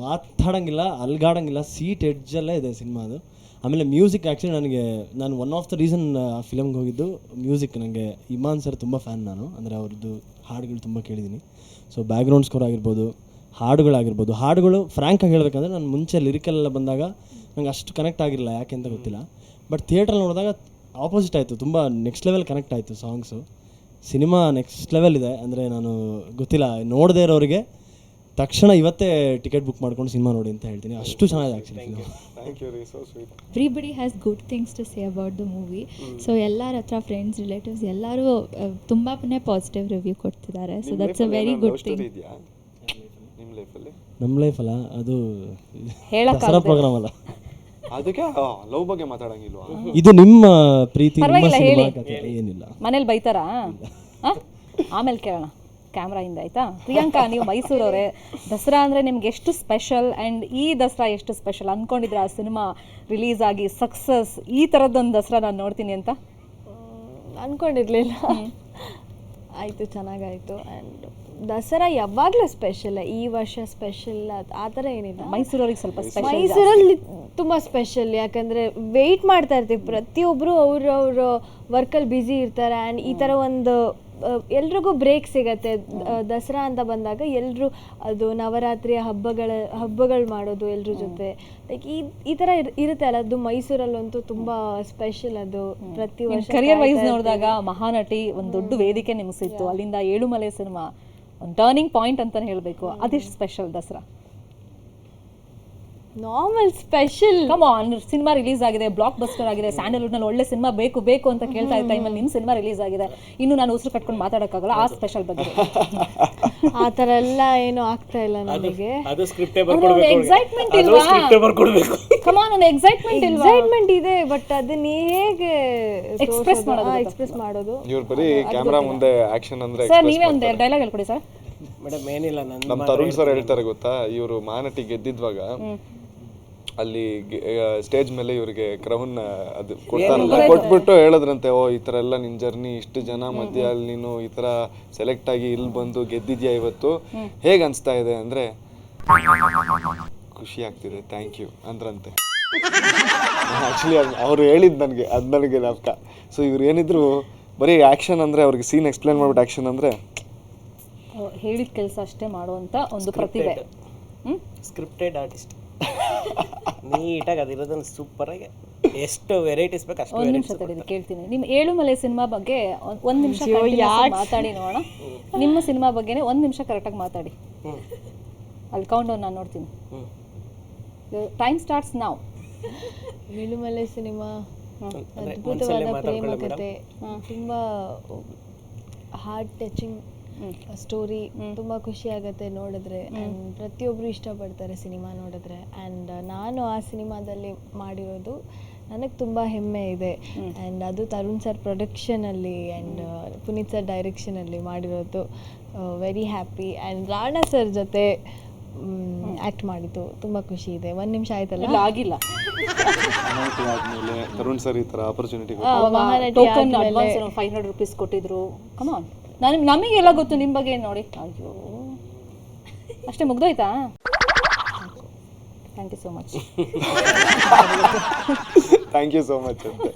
ಮಾತಾಡೋಂಗಿಲ್ಲ, ಅಲ್ಗಾಡೋಂಗಿಲ್ಲ, ಸೀಟ್ ಎಡ್ಜಲ್ಲೇ ಇದೆ ಸಿನಿಮಾ ಅದು. ಆಮೇಲೆ ಮ್ಯೂಸಿಕ್ ಆ್ಯಕ್ಚುಲಿ ನಾನು ಒನ್ ಆಫ್ ದ ರೀಸನ್ ಆ ಫಿಲಮ್ಗೆ ಹೋಗಿದ್ದು ಮ್ಯೂಸಿಕ್. ನನಗೆ ಇಮಾನ್ ಸರ್ ತುಂಬ ಫ್ಯಾನ್ ನಾನು. ಅಂದರೆ ಅವ್ರದ್ದು ಹಾಡುಗಳು ತುಂಬ ಕೇಳಿದ್ದೀನಿ. ಸೊ ಬ್ಯಾಕ್ಗ್ರೌಂಡ್ ಸ್ಕೋರ್ ಆಗಿರ್ಬೋದು, ಹಾಡುಗಳು ಫ್ರ್ಯಾಂಕಾಗಿ ಹೇಳಬೇಕಂದ್ರೆ ನಾನು ಮುಂಚೆ ಲಿರಿಕಲ್ಲೆಲ್ಲ ಬಂದಾಗ ನಂಗೆ ಅಷ್ಟು ಕನೆಕ್ಟ್ ಆಗಿರಲಿಲ್ಲ, ಯಾಕೆ ಅಂತ ಗೊತ್ತಿಲ್ಲ. ಬಟ್ ಥಿಯೇಟ್ರಲ್ಲಿ ನೋಡಿದಾಗ ಆಪೋಸಿಟ್ ಆಯಿತು, ತುಂಬ ನೆಕ್ಸ್ಟ್ ಲೆವೆಲ್ ಕನೆಕ್ಟ್ ಆಯಿತು ಸಾಂಗ್ಸು. ಸಿನಿಮಾ ನೆಕ್ಸ್ಟ್ ಲೆವೆಲ್ ಇದೆ. ಅಂದರೆ ನಾನು ಗೊತ್ತಿಲ್ಲ, ನೋಡದೇ ಇರೋರಿಗೆ ತಕ್ಷಣ ಇವತ್ತೇ ಟಿಕೆಟ್ ಬುಕ್ ಮಾಡ್ಕೊಂಡು ಸಿನಿಮಾ ನೋಡಿ ಅಂತ ಹೇಳ್ತೀನಿ. ಅಷ್ಟು ಚೆನ್ನಾಗಿದೆ ಆ್ಯಕ್ಚುಲಿ ಸಿನಿಮಾ. ಥ್ಯಾಂಕ್ ಯು ರೀ, so sweet. Everybody has good things to say about the movie. So ಎಲ್ಲರ ಹತ್ರ ಫ್ರೆಂಡ್ಸ್, ರಿಲೇಟಿವ್ಸ್ ಎಲ್ಲರೂ ತುಂಬಾ ಪಾಸಿಟಿವ್ ರಿವ್ಯೂ ಕೊಡ್ತಿದ್ದಾರೆ. So that's a very good thing. ನಮ್ಮ ಲೈಫಲ್ಲ ಅದು ಹೇಳಕ್ಕಾಗದೆ. ದಸರಾ ಪ್ರೋಗ್ರಾಮ್ ಅಲ್ಲ, ಅದಕ್ಕೆ ಲವ್ ಬಗ್ಗೆ ಮಾತಾಡಂಗಿಲ್ವಾ? ಇದು ನಿಮ್ಮ ಪ್ರೀತಿ, ನಿಮ್ಮ ಪರವಾಗಿಲ್ಲ, ಸಿನಿಮಾ ಹೇಳಿ. ಕಥೆ ಏನಿಲ್ಲ. ಮನೇಲಿ ಬೈತಾರಾ? ಆಮೇಲೆ ಕೇಳೋಣ ಕ್ಯಾಮ್ರಾ ಇಂದ, ಆಯ್ತಾ? ಪ್ರಿಯಾಂಕಾ, ನೀವು ಮೈಸೂರವರೇ, ದಸರಾ ಅಂದರೆ ನಿಮ್ಗೆ ಎಷ್ಟು ಸ್ಪೆಷಲ್ ಆ್ಯಂಡ್ ಈ ದಸರಾ ಎಷ್ಟು ಸ್ಪೆಷಲ್ ಅಂದ್ಕೊಂಡಿದ್ರೆ? ಆ ಸಿನಿಮಾ ರಿಲೀಸ್ ಆಗಿ ಸಕ್ಸಸ್, ಈ ಥರದ್ದೊಂದು ದಸರಾ ನಾನು ನೋಡ್ತೀನಿ ಅಂತ ಅಂದ್ಕೊಂಡಿರ್ಲಿಲ್ಲ. ಆಯಿತು, ಚೆನ್ನಾಗಾಯಿತು. ಆ್ಯಂಡ್ ದಸರಾ ಯಾವಾಗಲೂ ಸ್ಪೆಷಲ್, ಈ ವರ್ಷ ಸ್ಪೆಷಲ್ ಆ ಥರ ಏನಿಲ್ಲ. ಮೈಸೂರವ್ರಿಗೆ ಸ್ವಲ್ಪ ಸ್ಪೆಷಲ್. ಮೈಸೂರಲ್ಲಿ ತುಂಬ ಸ್ಪೆಷಲ್, ಯಾಕಂದರೆ ವೆಯ್ಟ್ ಮಾಡ್ತಾ ಇರ್ತೀವಿ ಪ್ರತಿಯೊಬ್ಬರು ಅವ್ರ ವರ್ಕಲ್ಲಿ ಬ್ಯುಸಿ ಇರ್ತಾರೆ. ಆ್ಯಂಡ್ ಈ ಥರ ಒಂದು ಎಲ್ರಿಗೂ ಬ್ರೇಕ್ ಸಿಗತ್ತೆ. ದಸರಾ ಅಂತ ಬಂದಾಗ ಎಲ್ಲರೂ ಅದು ನವರಾತ್ರಿಯ ಹಬ್ಬಗಳು ಮಾಡೋದು ಎಲ್ಲರ ಜೊತೆ, ಲೈಕ್ ಈ ಥರ ಇರುತ್ತೆ ಅಲ್ಲ, ಅದು ಮೈಸೂರಲ್ಲಂತೂ ತುಂಬ ಸ್ಪೆಷಲ್. ಅದು ಪ್ರತಿ ವರ್ಷ ಕರಿಯರ್ ವೈಸ್ ನೋಡಿದಾಗ ಮಹಾನಟಿ ಒಂದು ದೊಡ್ಡ ವೇದಿಕೆ ನಿಮ್ಗೆ ಸಿಕ್ತು. ಅಲ್ಲಿಂದ ಏಳುಮಲೆ ಸಿನಿಮಾ ಒಂದು ಟರ್ನಿಂಗ್ ಪಾಯಿಂಟ್ ಅಂತಾನೆ ಹೇಳಬೇಕು. ಅದೆಷ್ಟು special Dasara? Normal special. Come on, cinema release ಆಗಿದೆ, ಬ್ಲಾಕ್ ಬಸ್ಟರ್ ಆಗಿದೆ, ಸ್ಯಾಂಡಲ್ವುಡ್ ನಲ್ಲಿ ಒಳ್ಳೆ ಸಿನಿಮಾ ಬೇಕು ಅಂತ ಕೇಳ್ತಾ ಇದ್ದ ಟೈಮಲ್ಲಿ ನಿಮ್ಮ ಸಿನಿಮಾ ರಿಲೀಸ್ ಆಗಿದೆ. ಇನ್ನು ನಾನು ಉಸಿರು ಕಟ್ಕೊಂಡು ಮಾತಾಡೋಕ್ಕಾಗಲ್ಲ ಆ ಸ್ಪೆಷಲ್ ಬಗ್ಗೆ. ಆ ಥರ ಎಲ್ಲ ಏನು ಆಗ್ತಾ ಇಲ್ಲ ನನಗೆ. ಅದು ಸ್ಕ್ರಿಪ್ಟೇ ಎಕ್ಸೈಟ್ಮೆಂಟ್ ಇಲ್ವಾ? ಬರ್ಕೊಡ್ಬೇಕು. ಕಮ್ ಆನ್, ಒಂದು ಎಕ್ಸೈಟ್ಮೆಂಟ್ ಇದೆ, ಬಟ್ ಅದನ್ನ ಹೇಗೆ ಎಕ್ಸ್ಪ್ರೆಸ್ ಮಾಡೋದು? ಇವ್ರು ಬರೀ ಕ್ಯಾಮ್ರಾ ಮುಂದೆ ಆಕ್ಷನ್ ಅಂದ್ರೆ ಸರ್ ನೀವೇ ಒಂದು ಡೈಲಾಗ್ ಹೇಳ್ಕೊಡಿ ಸರ್. ಮೇಡಮ್ ಏನಿಲ್ಲ, ನಮ್ಮ ತರುಣ್ ಸರ್ ಹೇಳ್ತಾರೆ ಗೊತ್ತಾ, ಇವರು ಮಹಾನಟಿ ಗೆದ್ದಿದ್ವಾಗ ಅಲ್ಲಿ ಸ್ಟೇಜ್ ಮೇಲೆ ಇವ್ರಿಗೆ ಕ್ರೌನ್ ಅದು ಕೊಡ್ತಾರಲ್ಲ, ಕೊಟ್ಬಿಟ್ಟು ಹೇಳಿದ್ರಂತೆ, ಓ ಈ ಥರ ಎಲ್ಲ ನಿನ್ನ ಜರ್ನಿ, ಇಷ್ಟು ಜನ ಮಧ್ಯೆ ಅಲ್ಲಿ ನೀನು ಈ ಥರ ಸೆಲೆಕ್ಟ್ ಆಗಿ ಇಲ್ಲಿ ಬಂದು ಗೆದ್ದಿದ್ಯಾ ಇವತ್ತು, ಹೇಗೆ ಅನಿಸ್ತಾ ಇದೆ ಅಂದರೆ ಖುಷಿ ಆಗ್ತಿದೆ, ಥ್ಯಾಂಕ್ ಯು ಅಂದ್ರಂತೆ. ಆ್ಯಕ್ಚುಲಿ ಅವ್ರು ಹೇಳಿದ್ದು ನನಗೆ ನಾಪ್ಕ. ಸೊ ಇವ್ರು ಏನಿದ್ರು ಬರೀ ಆ್ಯಕ್ಷನ್ ಅಂದರೆ ಅವ್ರಿಗೆ ಸೀನ್ ಎಕ್ಸ್ಪ್ಲೇನ್ ಮಾಡ್ಬಿಟ್ಟು ಆ್ಯಕ್ಷನ್ ಅಂದರೆ ಹೇಳಿದ ಕೆಲಸ ಅಷ್ಟೇ ಮಾಡುವಂಥ ಒಂದು ಪ್ರತಿಭೆ. ಸ್ಕ್ರಿಪ್ಟೆಡ್ ಆರ್ಟಿಸ್ಟ್ ನೀಟಾಗಿ ಅದಿರೋದನ್ನು ಸೂಪರಾಗಿ ಎಷ್ಟು ವೆರೈಟೀಸ್ ಬೇಕು ಅಷ್ಟು. ಒಂದು ನಿಮಿಷ ತಡೀರಿ, ಕೇಳ್ತೀನಿ. ನಿಮ್ಮ ಏಳುಮಲೆ ಸಿನಿಮಾ ಬಗ್ಗೆ ಒಂದು ನಿಮಿಷ ಮಾತಾಡಿ ನೋಡೋಣ. ನಿಮ್ಮ ಸಿನಿಮಾ ಬಗ್ಗೆನೇ ಒಂದು ನಿಮಿಷ ಕರೆಕ್ಟಾಗಿ ಮಾತಾಡಿ. ಅಲ್ಲಿ ಕೌಂಟ್ ನಾನು ನೋಡ್ತೀನಿ. ಟೈಮ್ ಸ್ಟಾರ್ಟ್ಸ್ ನಾವು. ಏಳುಮಲೆ ಸಿನಿಮಾ ಅದ್ಭುತವಾದ ಪ್ರೇಮ ಕಥೆ, ತುಂಬ ಹಾರ್ಟ್ ಟಚಿಂಗ್ ಸ್ಟೋರಿ, ತುಂಬ ಖುಷಿ ಆಗುತ್ತೆ ನೋಡಿದ್ರೆ. ಆ್ಯಂಡ್ ಪ್ರತಿಯೊಬ್ಬರು ಇಷ್ಟಪಡ್ತಾರೆ ಸಿನಿಮಾ ನೋಡಿದ್ರೆ. ಆ್ಯಂಡ್ ನಾನು ಆ ಸಿನಿಮಾದಲ್ಲಿ ಮಾಡಿರೋದು ನನಗೆ ತುಂಬ ಹೆಮ್ಮೆ ಇದೆ. ಆ್ಯಂಡ್ ಅದು ತರುಣ್ ಸರ್ ಪ್ರೊಡಕ್ಷನಲ್ಲಿ ಆ್ಯಂಡ್ ಪುನೀತ್ ಸರ್ ಡೈರೆಕ್ಷನಲ್ಲಿ ಮಾಡಿರೋದು. Very happy. And Rana sir ಜೊತೆ ಆ್ಯಕ್ಟ್ ಮಾಡಿದ್ದು ತುಂಬ ಖುಷಿ ಇದೆ. ಒಂದು ನಿಮಿಷ ಆಯ್ತಲ್ಲ, ಆಗಿಲ್ಲ. ಆದ್ಮೇಲೆ ತರುಣ್ ಸರ್ ಈ ಥರ ಆಪರ್ಚುನಿಟಿ ಟೋಕನ್ ಅಡ್ವಾನ್ಸ್ 500 ರೂಪೀಸ್ ಕೊಟ್ಟಿದ್ರು. ಕಮಾನ್, ನಮಗೆಲ್ಲ ಗೊತ್ತು ನಿಮ್ಮ ಬಗ್ಗೆ ನೋಡಿ. ಅಯ್ಯೋ ಅಷ್ಟೇ ಮುಗ್ದೋಯ್ತಾ? Thank you so much. Thank you so much ಅಂತ.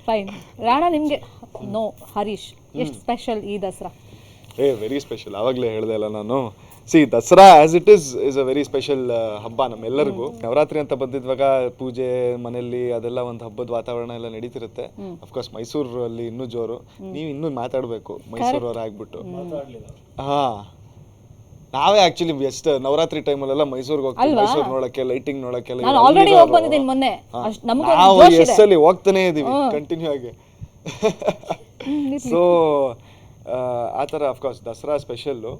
ಫೈನ್. ರಾಣಾ ನಿಮಗೆ ನೋ, ಹರೀಶ್ ಎಷ್ಟು ಸ್ಪೆಷಲ್ ಈ ದಸರಾ? Very special. ಆವಾಗಲೇ ಹೇಳಿದೆ ಅಲ್ಲ ನಾನು, C Dasara as it is a very special ಹಬ್ಬ ನಮ್ಮೆಲ್ಲರಿಗೂ. ನವರಾತ್ರಿ ಅಂತ ಬಂದಿದ್ವಾಗ ಪೂಜೆ ಮನೆಯಲ್ಲಿ ಅದೆಲ್ಲ ಒಂದು ಹಬ್ಬದ ವಾತಾವರಣ ಎಲ್ಲ ನಡೀತಿರುತ್ತೆ. ಅಫ್ಕೋರ್ಸ್ ಮೈಸೂರಲ್ಲಿ ಇನ್ನೂ ಜೋರು. ನೀವು ಇನ್ನೂ ಮಾತಾಡಬೇಕು ಮೈಸೂರವ್ರು ಆಗ್ಬಿಟ್ಟು. ಹಾಂ, ನಾವೇ ಆ್ಯಕ್ಚುಲಿ ಎಷ್ಟು ನವರಾತ್ರಿ ಟೈಮಲ್ಲೆಲ್ಲ ಮೈಸೂರಿಗೆ ಹೋಗ್ತೀವಿ, ಮೈಸೂರು ನೋಡೋಕ್ಕೆ, ಲೈಟಿಂಗ್ ನೋಡೋಕ್ಕೆಲ್ಲ. ನಾವು ಎಸ್ಸಲ್ಲಿ ಹೋಗ್ತಾನೆ ಇದ್ದೀವಿ ಕಂಟಿನ್ಯೂ ಆಗಿ. ಸೊ ಆ ಥರ ಅಫ್ಕೋರ್ಸ್ ದಸರಾ ಸ್ಪೆಷಲ್ಲು.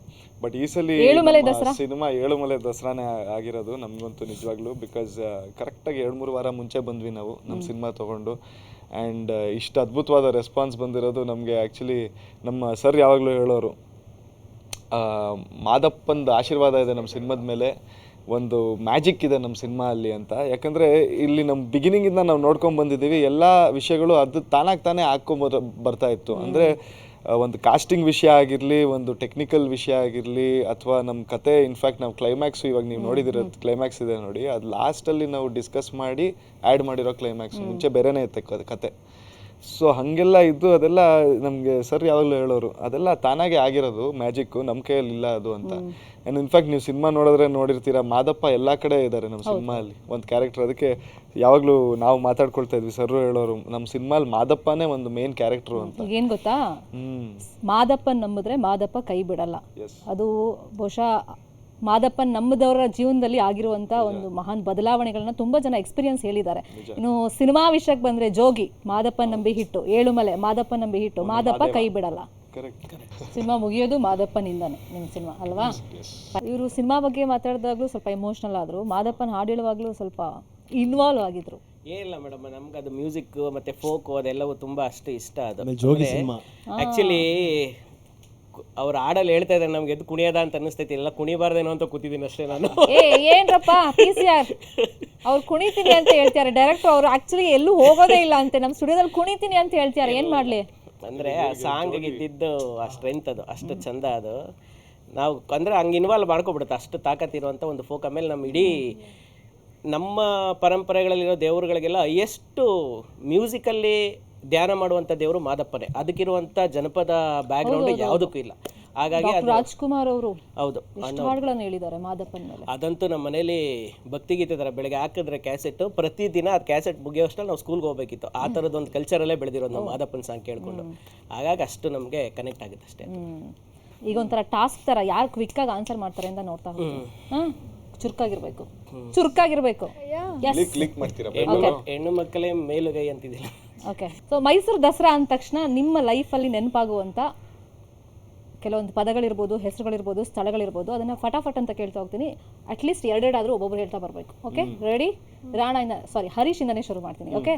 ಬಟ್ ಈ ಸಲ ಸಿನಿಮಾ ಏಳುಮಲೆ ದಸರಾನೇ ಆಗಿರೋದು ನಮಗಂತೂ ನಿಜವಾಗ್ಲೂ. ಬಿಕಾಸ್ ಕರೆಕ್ಟಾಗಿ 2-3 ವಾರ ಮುಂಚೆ ಬಂದ್ವಿ ನಾವು ನಮ್ಮ ಸಿನಿಮಾ ತೊಗೊಂಡು. ಆ್ಯಂಡ್ ಇಷ್ಟು ಅದ್ಭುತವಾದ ರೆಸ್ಪಾನ್ಸ್ ಬಂದಿರೋದು ನಮಗೆ. ಆ್ಯಕ್ಚುಲಿ ನಮ್ಮ ಸರ್ ಯಾವಾಗಲೂ ಹೇಳೋರು, ಮಾದಪ್ಪಂದು ಆಶೀರ್ವಾದ ಇದೆ ನಮ್ಮ ಸಿನಿಮಾದ ಮೇಲೆ, ಒಂದು ಮ್ಯಾಜಿಕ್ ಇದೆ ನಮ್ಮ ಸಿನಿಮಾ ಅಲ್ಲಿ ಅಂತ. ಯಾಕಂದರೆ ಇಲ್ಲಿ ನಮ್ಮ ಬಿಗಿನಿಂಗಿಂದ ನಾವು ನೋಡ್ಕೊಂಡು ಬಂದಿದ್ದೀವಿ ಎಲ್ಲ ವಿಷಯಗಳು, ಅದು ತಾನಾಗಿ ಬರ್ತಾ ಇತ್ತು. ಅಂದರೆ ಒಂದು ಕಾಸ್ಟಿಂಗ್ ವಿಷಯ ಆಗಿರಲಿ, ಒಂದು ಟೆಕ್ನಿಕಲ್ ವಿಷಯ ಆಗಿರಲಿ, ಅಥವಾ ನಮ್ಮ ಕತೆ. ಇನ್ಫ್ಯಾಕ್ಟ್ ನಾವು ಕ್ಲೈಮ್ಯಾಕ್ಸು ಇವಾಗ ನೀವು ನೋಡಿದಿರೋದು ಕ್ಲೈಮ್ಯಾಕ್ಸ್ ಇದೆ ನೋಡಿ, ಅದು ಲಾಸ್ಟಲ್ಲಿ ನಾವು ಡಿಸ್ಕಸ್ ಮಾಡಿ ಆ್ಯಡ್ ಮಾಡಿರೋ ಕ್ಲೈಮ್ಯಾಕ್ಸು. ಮುಂಚೆ ಬೇರೆನೇ ಇತ್ತು ಕತೆ. ಸೊ ಹಾಗೆಲ್ಲ ಇದ್ದು ಅದೆಲ್ಲ ನಮಗೆ ಸರ್ ಯಾವಾಗಲೂ ಹೇಳೋರು, ಅದೆಲ್ಲ ತಾನಾಗೆ ಆಗಿರೋದು, ಮ್ಯಾಜಿಕ್ಕು ನಮ್ಮ ಕೈಯಲ್ಲಿ ಇಲ್ಲ ಅದು ಅಂತ. ಆ್ಯಂಡ್ ಇನ್ಫ್ಯಾಕ್ಟ್ ನೀವು ಸಿನಿಮಾ ನೋಡಿದ್ರೆ ನೋಡಿರ್ತೀರ, ಮಾದಪ್ಪ ಎಲ್ಲ ಕಡೆ ಇದ್ದಾರೆ ನಮ್ಮ ಸಿನಿಮಾಲ್ಲಿ ಒಂದು ಕ್ಯಾರೆಕ್ಟರ್. ಅದಕ್ಕೆ ಯಾವಾಗಲೂ ನಾವು ಮಾತಾಡ್ಕೊಳ್ತಾ ಇದ್ವಿ, ಸರ್ ಹೇಳೋರು ನಮ್ಮ ಸಿನಿಮಾಲ್ಲಿ ಮಾದಪ್ಪನೇ ಒಂದು ಮೇನ್ ಕ್ಯಾರೆಕ್ಟ್ರು ಅಂತ. ಏನು ಗೊತ್ತಾ, ಮಾದಪ್ಪನ್ ನಂಬಿದ್ರೆ ಮಾದಪ್ಪ ಕೈ ಬಿಡಲ್ಲ. ಅದು ಬಹುಶಃ ಮಾದಪ್ಪನ್ ನಂಬಿದವರ ಜೀವನದಲ್ಲಿ ಆಗಿರುವಂಥ ಒಂದು ಮಹಾನ್ ಬದಲಾವಣೆಗಳನ್ನ ತುಂಬ ಜನ ಎಕ್ಸ್ಪೀರಿಯನ್ಸ್ ಹೇಳಿದ್ದಾರೆ. ಇನ್ನು ಸಿನಿಮಾ ವಿಷಯಕ್ಕೆ ಬಂದರೆ ಜೋಗಿ ಮಾದಪ್ಪನ್ ನಂಬಿ ಹಿಟ್ಟು, ಏಳುಮಲೆ ಮಾದಪ್ಪನ್ ನಂಬಿ ಹಿಟ್ಟು, ಮಾದಪ್ಪ ಕೈ ಬಿಡಲ್ಲ. ಸಿನಿಮಾ ಮುಗಿಯೋದು ಮಾದಪ್ಪನಿಂದಾನೆ ನಿಮ್ಮ ಸಿನಿಮಾ ಅಲ್ವಾ? ಇವರು ಸಿನಿಮಾ ಬಗ್ಗೆ ಮಾತಾಡಿದಾಗಲೂ ಸ್ವಲ್ಪ ಎಮೋಷ್ನಲ್ ಆದರು, ಮಾದಪ್ಪನ ಹಾಡು ಹೇಳುವಾಗಲೂ ಸ್ವಲ್ಪ ಇನ್ವಾಲ್ವ್ ಆಗಿದ್ರು. ಏನಿಲ್ಲ ಮೇಡಮ್, ನಮ್ಗೆ ಅದು ಮ್ಯೂಸಿಕ್ ಮತ್ತು ಫೋಕು ಅದೆಲ್ಲವೂ ತುಂಬ ಅಷ್ಟು ಇಷ್ಟ. ಅದು ಜೋಗಿ ಸಿನಿಮಾ ಆ್ಯಕ್ಚುಲಿ ಅವ್ರು ಹಾಡಲ್ಲಿ ಹೇಳ್ತಾ ಇದ್ದಾರೆ ನಮ್ಗೆ ಎದ್ದು ಕುಣಿಯೋದ ಅಂತ ಅನ್ನಿಸ್ತೈತಿ. ಎಲ್ಲ ಕುಣಿಬಾರ್ದೇನೋ ಅಂತ ಕೂತಿದ್ದೀನಿ ಅಷ್ಟೇ ನಾನು. ಏನ್ರಪ್ಪ PCR ಅವ್ರು ಕುಣಿತೀನಿ ಅಂತ ಹೇಳ್ತಾರೆ ಡೈರೆಕ್ಟರ್. ಅವರು ಆಕ್ಚುಲಿ ಎಲ್ಲೂ ಹೋಗೋದೇ ಇಲ್ಲ ಅಂತೆ, ನಮ್ಮ ಸ್ಟುಡಿಯೋದಲ್ಲಿ ಕುಣಿತೀನಿ ಅಂತ ಹೇಳ್ತಾರೆ. ಏನು ಮಾಡಲಿ? ಅಂದರೆ ಆ ಸಾಂಗಿಗೆ ಇದ್ದಿದ್ದು ಆ ಸ್ಟ್ರೆಂತ್ ಅದು ಅಷ್ಟು ಚಂದ ಅದು. ನಾವು ಅಂದರೆ ಹಂಗೆ ಇನ್ವಾಲ್ವ್ ಮಾಡ್ಕೊಬಿಡುತ್ತೆ ಅಷ್ಟು ತಾಕತ್ತಿರುವಂಥ ಒಂದು ಫೋಕ್. ಆಮೇಲೆ ನಮ್ಮ ಇಡೀ ನಮ್ಮ ಪರಂಪರೆಗಳಲ್ಲಿರೋ ದೇವರುಗಳಿಗೆಲ್ಲ ಹೈಯೆಸ್ಟು ಮ್ಯೂಸಿಕಲ್ಲಿ ಧ್ಯಾನ ಮಾಡುವಂಥ ದೇವರು ಮಾದಪ್ಪನೇ. ಅದಕ್ಕಿರುವಂಥ ಜನಪದ ಬ್ಯಾಕ್ಗ್ರೌಂಡ್ ಯಾವುದಕ್ಕೂ ಇಲ್ಲ. ಹಾಗಾಗಿ ಅದು ರಾಜ್ಕುಮಾರ್ ಅವರು ಹೌದು ಎಷ್ಟು ಹಾಡುಗಳನ್ನು ಹೇಳಿದ್ದಾರೆ ಮಾದಪ್ಪನ ಮೇಲೆ. ಅದಂತೂ ನಮ್ಮ ಮನೇಲಿ ಭಕ್ತಿಗೀತೆ ಥರ ಬೆಳಗ್ಗೆ ಹಾಕಿದ್ರೆ ಕ್ಯಾಸೆಟ್ಟು ಪ್ರತಿದಿನ ಅದು ಕ್ಯಾಸೆಟ್ ಮುಗಿಯೋಷ್ಟರಲ್ಲಿ ನಾವು ಸ್ಕೂಲ್ಗೆ ಹೋಗ್ಬೇಕಿತ್ತು. ಆ ಥರದ್ದೊಂದು ಕಲ್ಚರಲ್ಲೇ ಬೆಳೆದಿರೋದು ನಾವು ಮಾದಪ್ಪನ ಸಾಂಗ್ ಕೇಳಿಕೊಂಡು. ಹಾಗಾಗಿ ಅಷ್ಟು ನಮಗೆ ಕನೆಕ್ಟ್ ಆಗುತ್ತೆ ಅಷ್ಟೇ. ಈಗ ಒಂಥರ ಟಾಸ್ಕ್ ತರ ಯಾರು ಕ್ವಿಕ್ಕಾಗಿ ಆನ್ಸರ್ ಮಾಡ್ತಾರೆ ಅಂತ ನೋಡ್ತಾ ಹೋಗ್ತೀವಿ. ಚುರುಕಾಗಿರ್ಬೇಕು, ಚುರುಕಾಗಿರ್ಬೇಕು. ಕ್ಲಿಕ್ ಮಾಡ್ತೀರಾ? ಹೆಣ್ಣು ಮಕ್ಕಳೇ ಮೇಲುಗೈ ಅಂತಿದ್ದಿಲ್ಲ. ಓಕೆ, ಸೊ ಮೈಸೂರು ದಸರಾ ಅಂದ ತಕ್ಷಣ ನಿಮ್ಮ ಲೈಫಲ್ಲಿ ನೆನಪಾಗುವಂಥ ಕೆಲವೊಂದು ಪದಗಳಿರ್ಬೋದು, ಹೆಸರುಗಳಿರ್ಬೋದು, ಸ್ಥಳಗಳಿರ್ಬೋದು, ಅದನ್ನು ಫಟಾಫಟ್ ಅಂತ ಕೇಳ್ತಾ ಹೋಗ್ತೀನಿ. ಅಟ್ಲೀಸ್ಟ್ ಎರಡೆರಡಾದರೂ ಒಬ್ಬೊಬ್ರು ಹೇಳ್ತಾ ಬರಬೇಕು. Okay, ready? ಹರೀಶಿಂದನೇ ಶುರು ಮಾಡ್ತೀನಿ. ಓಕೆ,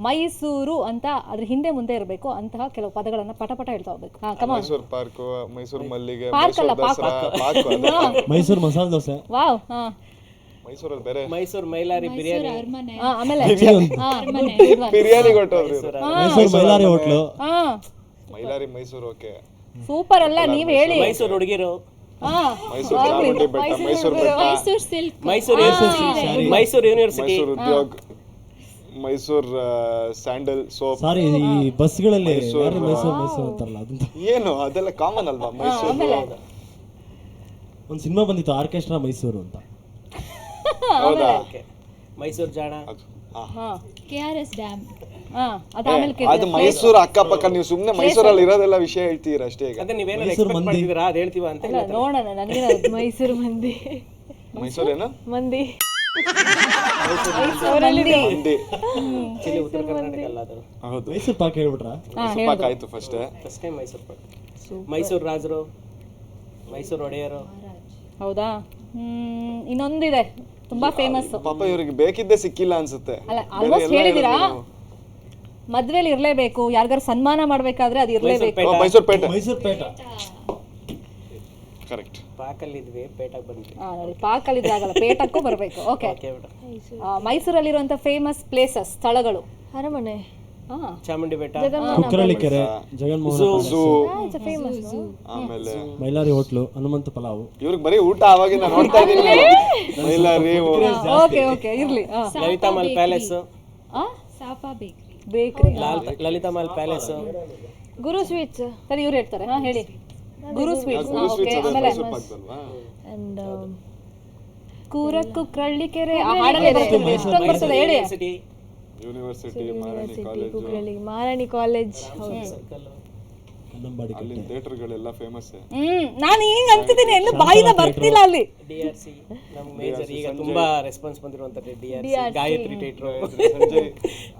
ಮೈಸೂರು ಅಂತ ಅದ್ರ ಹಿಂದೆ ಮುಂದೆ ಇರಬೇಕು ಅಂತಹ ಕೆಲವು ಪದಗಳನ್ನು ಪಟಪಟ ಹೇಳ್ತಾ ಹೋಗ್ಬೇಕು. ಮೈಸೂರು ಪಾರ್ಕ್, ಮೈಸೂರು ಮಲ್ಲಿಗೆ, ಪಾರ್ಕ್ ಅಲ್ಲ, ಮೈಸೂರು ಮಸಾಲೆ ದೋಸೆ, ವಾವ್. ಮೈಸೂರಲ್ಲಿ ಬೇರೆ ಮೈಸೂರು ಮೈಲಾರಿ ಬಿರಿಯಾನಿ, ಅರಮನೆ, ಆಮೇಲೆ ಬಿರಿಯಾನಿ ಕೊಟ್ಟವ್ರಿ. Mysore Mylari hotel, Mylari Mysore. Okay, super ಅಲ್ಲ, ನೀವ್ ಹೇಳಿ. ಮೈಸೂರು ಹುಡುಗಿರು, ಮೈಸೂರು ಚಾಮುಂಡಿ ಬೆಟ್ಟ, ಮೈಸೂರು ಬೆಟ್ಟ, Mysore silk, Mysore university, Mysore Udyog, Mysore sandal soap. Sorry ಈ ಬಸ್ಗಳಲ್ಲಿ ಯಾರು ಮೈಸೂರು ಮೈಸೂರು ಅಂತಾರಲ್ಲ ಅದಂತ. ಏನು ಅದೆಲ್ಲ ಕಾಮನ್ ಅಲ್ವಾ? ಮೈಸೂರು ಒಂದು ಸಿನಿಮಾ ಬಂದಿತ್ತು ಆರ್ಕೆಸ್ಟ್ರಾ ಮೈಸೂರು ಅಂತ. ಹೌದಾ? ಮೈಸೂರು ಜಾಣ, KRS ಡ್ಯಾಮ್. ಅದಾದ್ಮೇಲೆ ಅದು ಮೈಸೂರು ಅಕ್ಕಪಕ್ಕ. ನೀವು ಸುಮ್ನೆ ಮೈಸೂರಲ್ಲಿ ಇರೋದೆಲ್ಲ ವಿಷಯ ಹೇಳ್ತೀರಾ ಅಷ್ಟೇ. ಈಗ ಅದೇ ನೀವೇನು ಎಕ್ಸ್ಪೆಕ್ಟ್ ಮಾಡ್ತಿದ್ದೀರಾ ಅದು ಹೇಳ್ತೀವ ಅಂತ. ನೋಡೋಣ, ನನಗೆ ಮೈಸೂರು ಮಂದಿ, ಮೈಸೂರೇನು ಮಂದಿ, ಮಂದಿ. ಆಕ್ಚುಲಿ ಉತ್ತರ ಕರ್ನಾಟಕ ಅಲ್ಲ ಅದು. ಹೌದು, ಮೈಸೂರು ಪಾಕ್ ಹೇಳ್ಬಿಟ್ರಾ? ಪಾಕ ಆಯ್ತು ಫಸ್ಟ್ ಟೈಮ್ ಮೈಸೂರು ಪಾಕ್. ಮೈಸೂರು ರಾಜರು, ಮೈಸೂರು ಒಡೆಯರು. ಹೌದಾ? ಇನ್ನೊಂದಿದೆ ತುಂಬಾ ಫೇಮಸ್. ಪಾಪ ಇವ್ರಿಗೆ ಬೇಕಿದ್ದೆ ಸಿಕ್ಕಿಲ್ಲ ಅನ್ಸುತ್ತೆ. ಅಲ್ಲ, ಆಲ್ಮೋಸ್ಟ್ ಹೇಳಿದಿರಾ. ಮದ್ವೆಲಿ ಇರ್ಲೇಬೇಕು, ಯಾರಿಗಾರು ಸನ್ಮಾನ ಮಾಡ್ಬೇಕಾದ್ರೆ ಅದು ಇರ್ಲೇಬೇಕು. ಮೈಸೂರು ಪೇಟೆ. ಮೈಸೂರು ಪೇಟ ಕರೆಕ್ಟ್. ಪಾಕಲ್ಲಿ ಇದ್ವಿ, ಪೇಟಕ್ಕೆ ಬಂದ್ವಿ. ನೋಡಿ, ಪಾಕಲ್ಲಿ ಆಗಲ್ಲ, ಪೇಟಕ್ಕೂ ಬರಬೇಕು. ಓಕೆ, ಮೈಸೂರಲ್ಲಿರುವಂತ ಫೇಮಸ್ ಪ್ಲೇಸಸ್, ಸ್ಥಳಗಳು. ಅರಮನೆ, ಚಾಮುಂಡಿ ಬೆಟ್ಟ, ಕುಕ್ಕರಳ್ಳಿ ಕೆರೆ, ಜಗನ್ಮೋಹನ ಫೇಮಸ್, ಆಮೇಲೆ ಮೈಲಾರಿ ಹೋಟ್ಲು, ಹನುಮಂತ ಪಲಾವು. ಇವ್ರಿಗೆ ಬರೀ ಊಟ ಅವಾಗಿಂದ ನೋಡ್ತಾ ಇದೀನಿ. ಮೈಲಾರಿ, ಓಕೆ ಓಕೆ, ಇರ್ಲಿ. ಲಲಿತಾ ಮಾಲ್ ಪ್ಯಾಲೇಸ್, ಸಾಫಾ ಬೇಕ್ರಿ, ಲಲಿತಾ ಮಾಲ್ ಪ್ಯಾಲೇಸ್, ಗುರು ಸ್ವೀಟ್ಸ್. ಸರಿ, ಇವ್ರು ಹೇಳ್ತಾರೆ. ಹೇಳಿ. ಗುರು ಸ್ವೀಟ್ಸ್. ಓಕೆ, ಆಮೇಲೆ ಮೈಸೂರು ಪಾಕದಲ್ವಾ? ಅಂಡ್ ಕೂರಕ್ಕು ಕಳ್ಳಿಕೆರೆ. ಆ ಹಾಡಲ್ಲಿ ಇದೆ. ಎಷ್ಟೊಂದು ಬರ್ತದೆ ಹೇಳಿ. University, Maharani college, Maharani college, Kannambadi ಅಲ್ಲಿ ಥಿಯೇಟರ್ಗಳೆಲ್ಲ ಫೇಮಸ್. ನಾನು ಹಿಂಗ್ ಅಂತಿದ್ದೀನಿ, ಇನ್ನು ಬಾಯಿದ ಬರ್ತಿಲ್ಲ ಅಲ್ಲಿ. DRC ನಮ್ಮ ಮೇಜರ್ ಈಗ ತುಂಬಾ ರೆಸ್ಪಾನ್ಸ್ ಬಂದಿರುವಂತ DRC, ಗಾಯತ್ರಿ ಥಿಯೇಟರ್.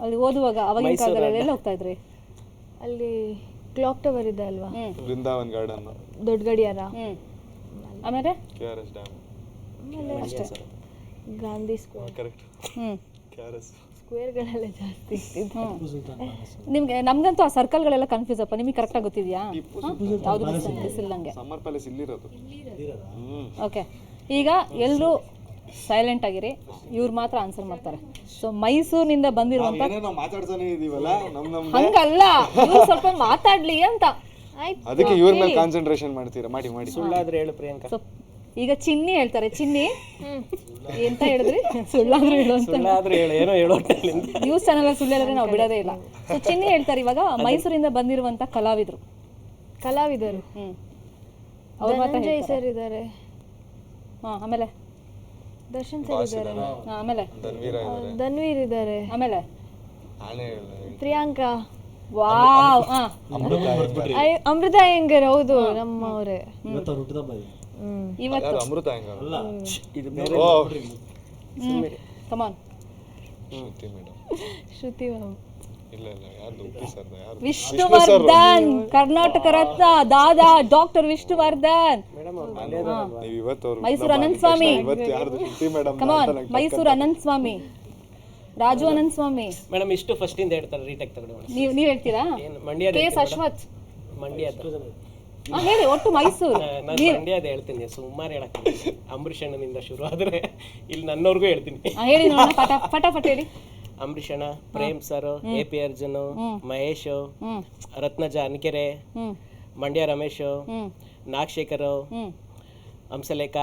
ಅಲ್ಲಿ ಓದುವಾಗ ಅವಾಗಿನ ಕಾಲದಲ್ಲಿ ಎಲ್ಲ ಹೋಗ್ತಾ ಇದ್ರಿ. ಅಲ್ಲಿ ಕ್ಲಾಕ್ ಟವರ್ ಇದೆ ಅಲ್ವಾ, ಬೃಂದಾವನ್ ಗಾರ್ಡನ್, ದೊಡ್ಡ ಗಡಿಯಾರ, ಆಮೇಲೆ KRS dam, Gandhi square. Correct. KRS ಸ್ಕ್ವೇರ್ಗಳೆಲ್ಲ ಜಾಸ್ತಿ. ನಿಮ್ಗೆ ನಮ್ಗಂತೂ ಆ ಸರ್ಕಲ್ಗಳೆಲ್ಲ ಕನ್ಫ್ಯೂಸ್ ಅಪ್ಪ. ನಿಮಗೆ ಕರೆಕ್ಟಾಗಿ ಗೊತ್ತಿದ್ಯಾ? ಯಾವುದು ಮಿಸ್ ಇಲ್ಲಂಗೆ. ಸಮ್ಮರ್ ಪ್ಯಾಲೇಸ್ ಇಲ್ಲಿರೋದು. ಓಕೆ, ಈಗ ಎಲ್ಲರೂ ಸೈಲೆಂಟ್ ಆಗಿರಿ, ಇವ್ರು ಮಾತ್ರ ಆನ್ಸರ್ ಮಾಡ್ತಾರೆ. ಸೊ ಮೈಸೂರಿನಿಂದ ಬಂದಿರುವಂತ, ನಾವು ಮಾತಾಡ್ತಾನೆ ಇದೀವಲ್ಲ, ನಮ್ದು ಹಂಗಲ್ಲ, ಇವ್ರು ಸ್ವಲ್ಪ ಮಾತಾಡ್ಲಿ ಅಂತ. ಅದಕ್ಕೆ ಇವ್ರ ಮೇಲೆ ಕಾನ್ಸಂಟ್ರೇಷನ್ ಮಾಡ್ತೀರಾ. ಮಾಡಿ. ಸುಳ್ಳಾದ್ರೆ ಹೇಳು ಪ್ರಿಯಾಂಕಾ. ಸೊ ಈಗ ಚಿನ್ನಿ ಹೇಳ್ತಾರೆ. ಚಿನ್ನಿ ಎಂತ ಹೇಳಿದ್ರಿ? ಸುಳ್ಳಾದ್ರೂ ಹೇಳು ಅಂತ. ಸುಳ್ಳಾದ್ರೆ ಹೇಳು, ಏನೋ ಹೇಳೋ. ನ್ಯೂಸ್ ಚಾನಲ್ ಸುಳ್ಳು ಹೇಳಿದ್ರೆ ನಾವು ಬಿಡೋದೇ ಇಲ್ಲ. ಸೊ ಚಿನ್ನಿ ಹೇಳ್ತಾರೆ ಇವಾಗ ಮೈಸೂರಿಂದ ಬಂದಿರುವಂತ ಕಲಾವಿದರು. ಅವ್ರು ಮಾತ್ರ ಧನಂಜಯ್ ಸರ್ ಇದ್ದಾರೆ, ಆಮೇಲೆ ದರ್ಶನ್ ಸರ್ ಇದ್ದಾರೆ, ಆಮೇಲೆ ಧನ್ವೀರ್ ಇದ್ದಾರೆ, ಆಮೇಲೆ ಪ್ರಿಯಾಂಕಾ, ವಾವ್, ಅಮೃತ ಅಯ್ಯಂಗರ್. ಹೌದು, ನಮ್ಮವರೇ. ಇವತ್ತು ಅಮೃತ ಹೆಂಗ? ಇದು ಬೇರೆ. ಕಮಾನ್. ಶ್ರುತಿ ಮ್ಯಾಮ್. ಇಲ್ಲ ಯಾರ್ದು? ವಿಷ್ಣುವರ್ಧನ್, ಕರ್ನಾಟಕ ರತ್ನ ದಾದಾ ಡಾಕ್ಟರ್ ವಿಷ್ಣುವರ್ಧನ್. ಮೈಸೂರು ಅನಂತ ಸ್ವಾಮಿ. ಕಮಾನ್, ಮೈಸೂರು ಅನಂತ ಸ್ವಾಮಿ, ರಾಜು ಅನಂತ ಸ್ವಾಮಿ. ಮೇಡಮ್ ಇಷ್ಟು ಫಸ್ಟ್ ಇಂದ ಹೇಳ್ತಾರೆ, ರೀಟೇಕ್ ತಗೊಂಡು. ನೀವ್ ಹೇಳ್ತೀರಾ? ಮಂಡ್ಯದ ಕೆ. ಅಶ್ವಥ್. ಮಂಡ್ಯದ ಹೇಳಿ, ಒಟ್ಟು ಮೈಸೂರು. ನಾನು ಮಂಡ್ಯದ ಹೇಳ್ತೀನಿ, ಸುಮಾರು ಹೇಳಕ್. ಅಂಬರೀಷ್ ಅಣ್ಣನಿಂದ ಶುರು ಆದ್ರೆ ಇಲ್ಲಿ ನನ್ನವ್ರಿಗೂ ಹೇಳ್ತೀನಿ. ಹೇಳಿ ನೋಡೋಣ, ಫಟಾಫಟ್ ಹೇಳಿ. ಅಂಬರೀಷಣ, ಪ್ರೇಮ್ ಸರ್, AP ಅರ್ಜುನ್, ಮಹೇಶ್, ರತ್ನಜ ಅನ್ಕೆರೆ, ಮಂಡ್ಯ ರಮೇಶ್, ನಾಗಶೇಖರ್, ಹಂಸಲೇಖ,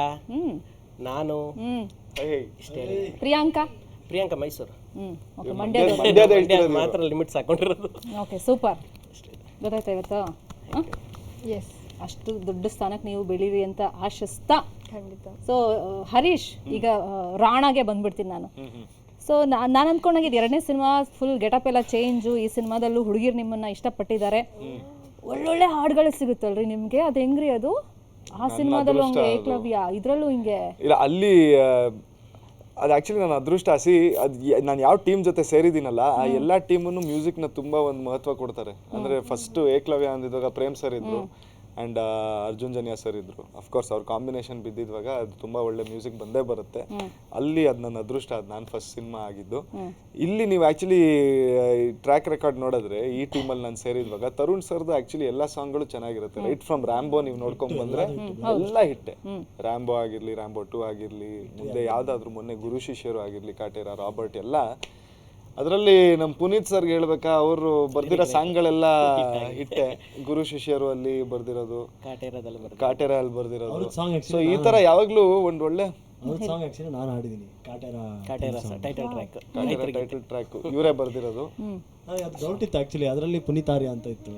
ನಾನು ಇಷ್ಟೇ. ಪ್ರಿಯಾಂಕಾ ಮೈಸೂರು. ಓಕೆ, ಮಂಡ್ಯ. ಮಂಡ್ಯ ಮಾತ್ರ ಲಿಮಿಟ್ಸ್ ಹಾಕೊಂಡಿರೋದು. Okay, super. ಗೊತ್ತಾಯ್ತಾ ಇವತ್ತು? ಎಸ್, ಅಷ್ಟು ದೊಡ್ಡ ಸ್ಥಾನಕ್ಕೆ ನೀವು ಬೆಳೀರಿ ಅಂತ ಆಶಿಸ್ತಾ. ಖಂಡಿತ. ಸೊ ಹರೀಶ್, ಈಗ ರಾಣಾಗೆ ಬಂದ್ಬಿಡ್ತೀನಿ ನಾನು. ಸೊ ನಾನು ಅಂದ್ಕೊಂಡಾಗ ಇದು 2ನೇ ಸಿನಿಮಾ, ಫುಲ್ ಗೆಟಪ್ ಎಲ್ಲ ಚೇಂಜು. ಈ ಸಿನಿಮಾದಲ್ಲೂ ಹುಡುಗಿರು ನಿಮ್ಮನ್ನ ಇಷ್ಟಪಟ್ಟಿದ್ದಾರೆ, ಒಳ್ಳೊಳ್ಳೆ ಹಾಡುಗಳು ಸಿಗುತ್ತಲ್ರಿ ನಿಮಗೆ. ಅದು ಹೆಂಗ್ರಿ ಅದು? ಆ ಸಿನಿಮಾದಲ್ಲೂ ಹಂಗೆ ಏಕಲವ್ಯ, ಇದರಲ್ಲೂ ಹಿಂಗೆ ಇಲ್ಲ, ಅಲ್ಲಿ ಅದು ಆ್ಯಕ್ಚುಲಿ ನನ್ನ ಅದೃಷ್ಟ. ನಾನು ಯಾವ ಟೀಮ್ ಜೊತೆ ಸೇರಿದ್ದೀನಲ್ಲ, ಆ ಎಲ್ಲ ಟೀಮನ್ನು ಮ್ಯೂಸಿಕ್ನ ತುಂಬ ಒಂದು ಮಹತ್ವ ಕೊಡ್ತಾರೆ. ಅಂದರೆ ಫಸ್ಟು ಏಕಲವ್ಯ ಅಂದಿದ್ದಾಗ ಪ್ರೇಮ್ ಸರ್ ಇದ್ದರು ಆ್ಯಂಡ್ ಅರ್ಜುನ್ ಜನ್ಯ ಸರ್ ಇದ್ದರು. ಅಫ್ಕೋರ್ಸ್ ಅವ್ರ ಕಾಂಬಿನೇಷನ್ ಬಿದ್ದಿದ್ವಾಗ ಅದು ತುಂಬ ಒಳ್ಳೆ ಮ್ಯೂಸಿಕ್ ಬಂದೇ ಬರುತ್ತೆ. ಅಲ್ಲಿ ಅದು ನನ್ನ ಅದೃಷ್ಟ, ಅದು ನಾನು ಫಸ್ಟ್ ಸಿನಿಮಾ ಆಗಿದ್ದು. ಇಲ್ಲಿ ನೀವು ಆ್ಯಕ್ಚುಲಿ ಟ್ರ್ಯಾಕ್ ರೆಕಾರ್ಡ್ ನೋಡಿದ್ರೆ ಈ ಟೀಮಲ್ಲಿ ನಾನು ಸೇರಿದ್ವಾಗ ತರುಣ್ ಸರ್ದು ಆ್ಯಕ್ಚುಲಿ ಎಲ್ಲ ಸಾಂಗ್ಗಳು ಚೆನ್ನಾಗಿರುತ್ತೆ. ರೈಟ್ ಫ್ರಮ್ ರ್ಯಾಂಬೋ ನೀವು ನೋಡ್ಕೊಂಡು ಬಂದರೆ ಎಲ್ಲ ಹಿಟ್ಟೆ. ರ್ಯಾಂಬೋ ಆಗಿರಲಿ, ರ್ಯಾಂಬೋ 2 ಆಗಿರಲಿ, ಮುಂದೆ ಯಾವುದಾದ್ರೂ ಮೊನ್ನೆ ಗುರು ಶಿಷ್ಯರು ಆಗಿರಲಿ, ಕಾಟೇರ, ರಾಬರ್ಟ್, ಎಲ್ಲ. ಅದರಲ್ಲಿ ನಮ್ಮ ಪುನೀತ್ ಸರ್ಗೆ ಹೇಳ್ಬೇಕಾ, ಅವರು ಬರ್ದಿರೋ ಸಾಂಗ್ಗಳೆಲ್ಲ ಹಿಟ್ಟೆ. ಗುರು ಶಿಷ್ಯರು ಅಲ್ಲಿ ಬರ್ದಿರೋದು, ಕಾಟೇರ ಅಲ್ಲಿ ಬರ್ದಿರೋದು. ಸೊ ಈ ಥರ ಯಾವಾಗಲೂ ಒಂದು ಒಳ್ಳೆ ಸಾಂಗ್ ಆ್ಯಕ್ಚುಲಿ ನಾನು ಹಾಡಿದ್ದೀನಿ, ಕಾಟೇರ ಟೈಟಲ್ ಟ್ರ್ಯಾಕ್ ಇವರೇ ಬರ್ದಿರೋದು. ಡೌಟ್ ಇತ್ತು ಆ್ಯಕ್ಚುಲಿ, ಅದರಲ್ಲಿ ಪುನೀತ್ ಆರ್ಯ ಅಂತ ಇತ್ತು.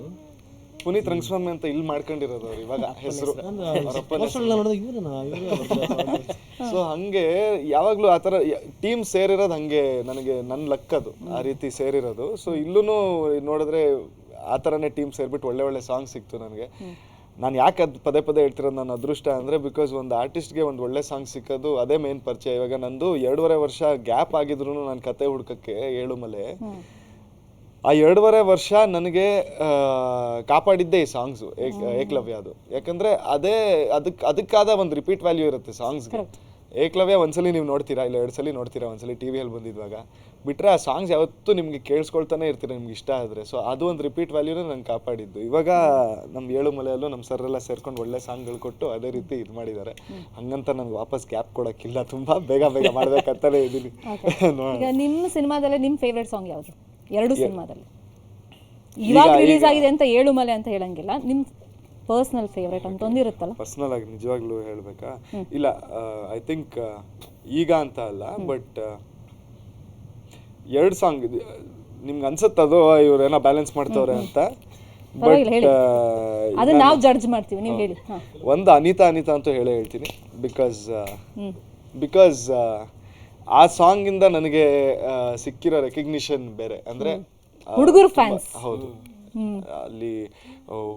ಪುನೀತ್ ರಂಗಸ್ವಾಮಿ ಅಂತ ಇಲ್ಲಿ ಮಾಡ್ಕೊಂಡಿರೋದು ಅವ್ರು ಇವಾಗ ಹೆಸರು. ಸೊ ಹಂಗೆ ಯಾವಾಗಲೂ ಆ ಥರ ಟೀಮ್ ಸೇರಿರೋದು ಹಂಗೆ ನನಗೆ ನನ್ನ ಲಕ್ಕದು ಆ ರೀತಿ ಸೇರಿರೋದು. ಸೊ ಇಲ್ಲೂ ನೋಡಿದ್ರೆ ಆ ಥರನೇ ಟೀಮ್ ಸೇರಿಬಿಟ್ಟು ಒಳ್ಳೆ ಒಳ್ಳೆ ಸಾಂಗ್ ಸಿಕ್ತು ನನಗೆ. ನಾನು ಯಾಕೆ ಅದು ಪದೇ ಪದೇ ಹೇಳ್ತಿರೋದು ನನ್ನ ಅದೃಷ್ಟ ಅಂದರೆ, ಬಿಕಾಸ್ ಒಂದು ಆರ್ಟಿಸ್ಟ್ಗೆ ಒಂದು ಒಳ್ಳೆ ಸಾಂಗ್ ಸಿಕ್ಕೋದು ಅದೇ ಮೇನ್ ಪರಿಚಯ. ಇವಾಗ ನಂದು 2.5 ವರ್ಷ ಗ್ಯಾಪ್ ಆಗಿದ್ರು ನಾನು ಕತೆ ಹುಡ್ಕಕ್ಕೆ ಏಳುಮಲೆ. ಆ 2.5 ವರ್ಷ ನನಗೆ ಕಾಪಾಡಿದ್ದೆ ಈ ಸಾಂಗ್ಸು, ಏಕಲವ್ಯ. ಅದು ಯಾಕಂದರೆ ಅದಕ್ಕಾದ ಒಂದು ರಿಪೀಟ್ ವ್ಯಾಲ್ಯೂ ಇರುತ್ತೆ ಸಾಂಗ್ಸ್ಗೆ. ಏಕಲವ್ಯ ಒಂದ್ಸಲಿ ನೀವು ನೋಡ್ತೀರಾ, ಇಲ್ಲ 2 ಸಲ ನೋಡ್ತೀರಾ, ಒಂದ್ಸಲಿ ಟಿವಿಯಲ್ಲಿ ಬಂದಿದ್ದಾಗ ಬಿಟ್ಟರೆ ಆ ಸಾಂಗ್ಸ್ ಯಾವತ್ತೂ ನಿಮಗೆ ಕೇಳಿಸ್ಕೊಳ್ತಾನೆ ಇರ್ತೀರ, ನಿಮ್ಗೆ ಇಷ್ಟ ಆದರೆ. ಸೊ ಅದು ಒಂದು ರಿಪೀಟ್ ವ್ಯಾಲ್ಯೂನೇ ನಂಗೆ ಕಾಪಾಡಿದ್ದು. ಇವಾಗ ನಮ್ಮ ಏಳುಮಲೆಯಲ್ಲೂ ನಮ್ಮ ಸರೆಲ್ಲ ಸೇರ್ಕೊಂಡು ಒಳ್ಳೆ ಸಾಂಗ್ಗಳು ಕೊಟ್ಟು ಅದೇ ರೀತಿ ಇದು ಮಾಡಿದ್ದಾರೆ. ಹಂಗಂತ ನನಗೆ ವಾಪಸ್ ಗ್ಯಾಪ್ ಕೊಡೋಕ್ಕಿಲ್ಲ, ತುಂಬ ಬೇಗ ಮಾಡ್ಬೇಕಂತಾನೆ ಇದ್ದೀನಿ. ಈಗ ನಿಮ್ಮ ಸಿನಿಮಾದಲ್ಲೇ ನಿಮ್ಮ ಫೇವ್ರೆಟ್ ಸಾಂಗ್ ಯಾವುದು? 2 ಸಿನಿಮಾದಲ್ಲಿ ಇವಾಗ ರಿಲೀಸ್ ಆಗಿದೆ ಅಂತ ಏಳುಮಲೆ ಅಂತ ಹೇಳಂಗಿಲ್ಲ, ನಿಮ್ಮ ಪರ್ಸ್ನಲ್ ಫೇವ್ರೇಟ್ ಅಂತ ಒಂದಿರುತ್ತಲ್ಲ. ಪರ್ಸ್ನಲ್ ಆಗಿ ನಿಜವಾಗ್ಲೂ ಹೇಳ್ಬೇಕಾ? ಇಲ್ಲ, ಐ ಥಿಂಕ್ ಈಗ ಅಂತ ಅಲ್ಲ, ಬಟ್ 2 ಸಾಂಗ್ ನಿಮ್ಗೆ ಅನ್ಸುತ್ತದು ಇವ್ರೇನೋ ಬ್ಯಾಲೆನ್ಸ್ ಮಾಡ್ತವ್ರೆ ಅಂತ. ಬಟ್ ಅದನ್ನ ನಾವು ಜಡ್ಜ್ ಮಾಡ್ತೀವಿ, ನೀವು ಹೇಳಿ. ಒಂದು ಅನಿತಾ ಅಂತೂ ಹೇಳ್ತೀನಿ. ಬಿಕಾಸ್ ಆ ಸಾಂಗಿಂದ ನನಗೆ ಸಿಕ್ಕಿರೋ ರೆಕಗ್ನಿಷನ್ ಬೇರೆ. ಅಂದರೆ ಹುಡುಗರು ಫ್ಯಾನ್ಸ್. ಹೌದು, ಅಲ್ಲಿ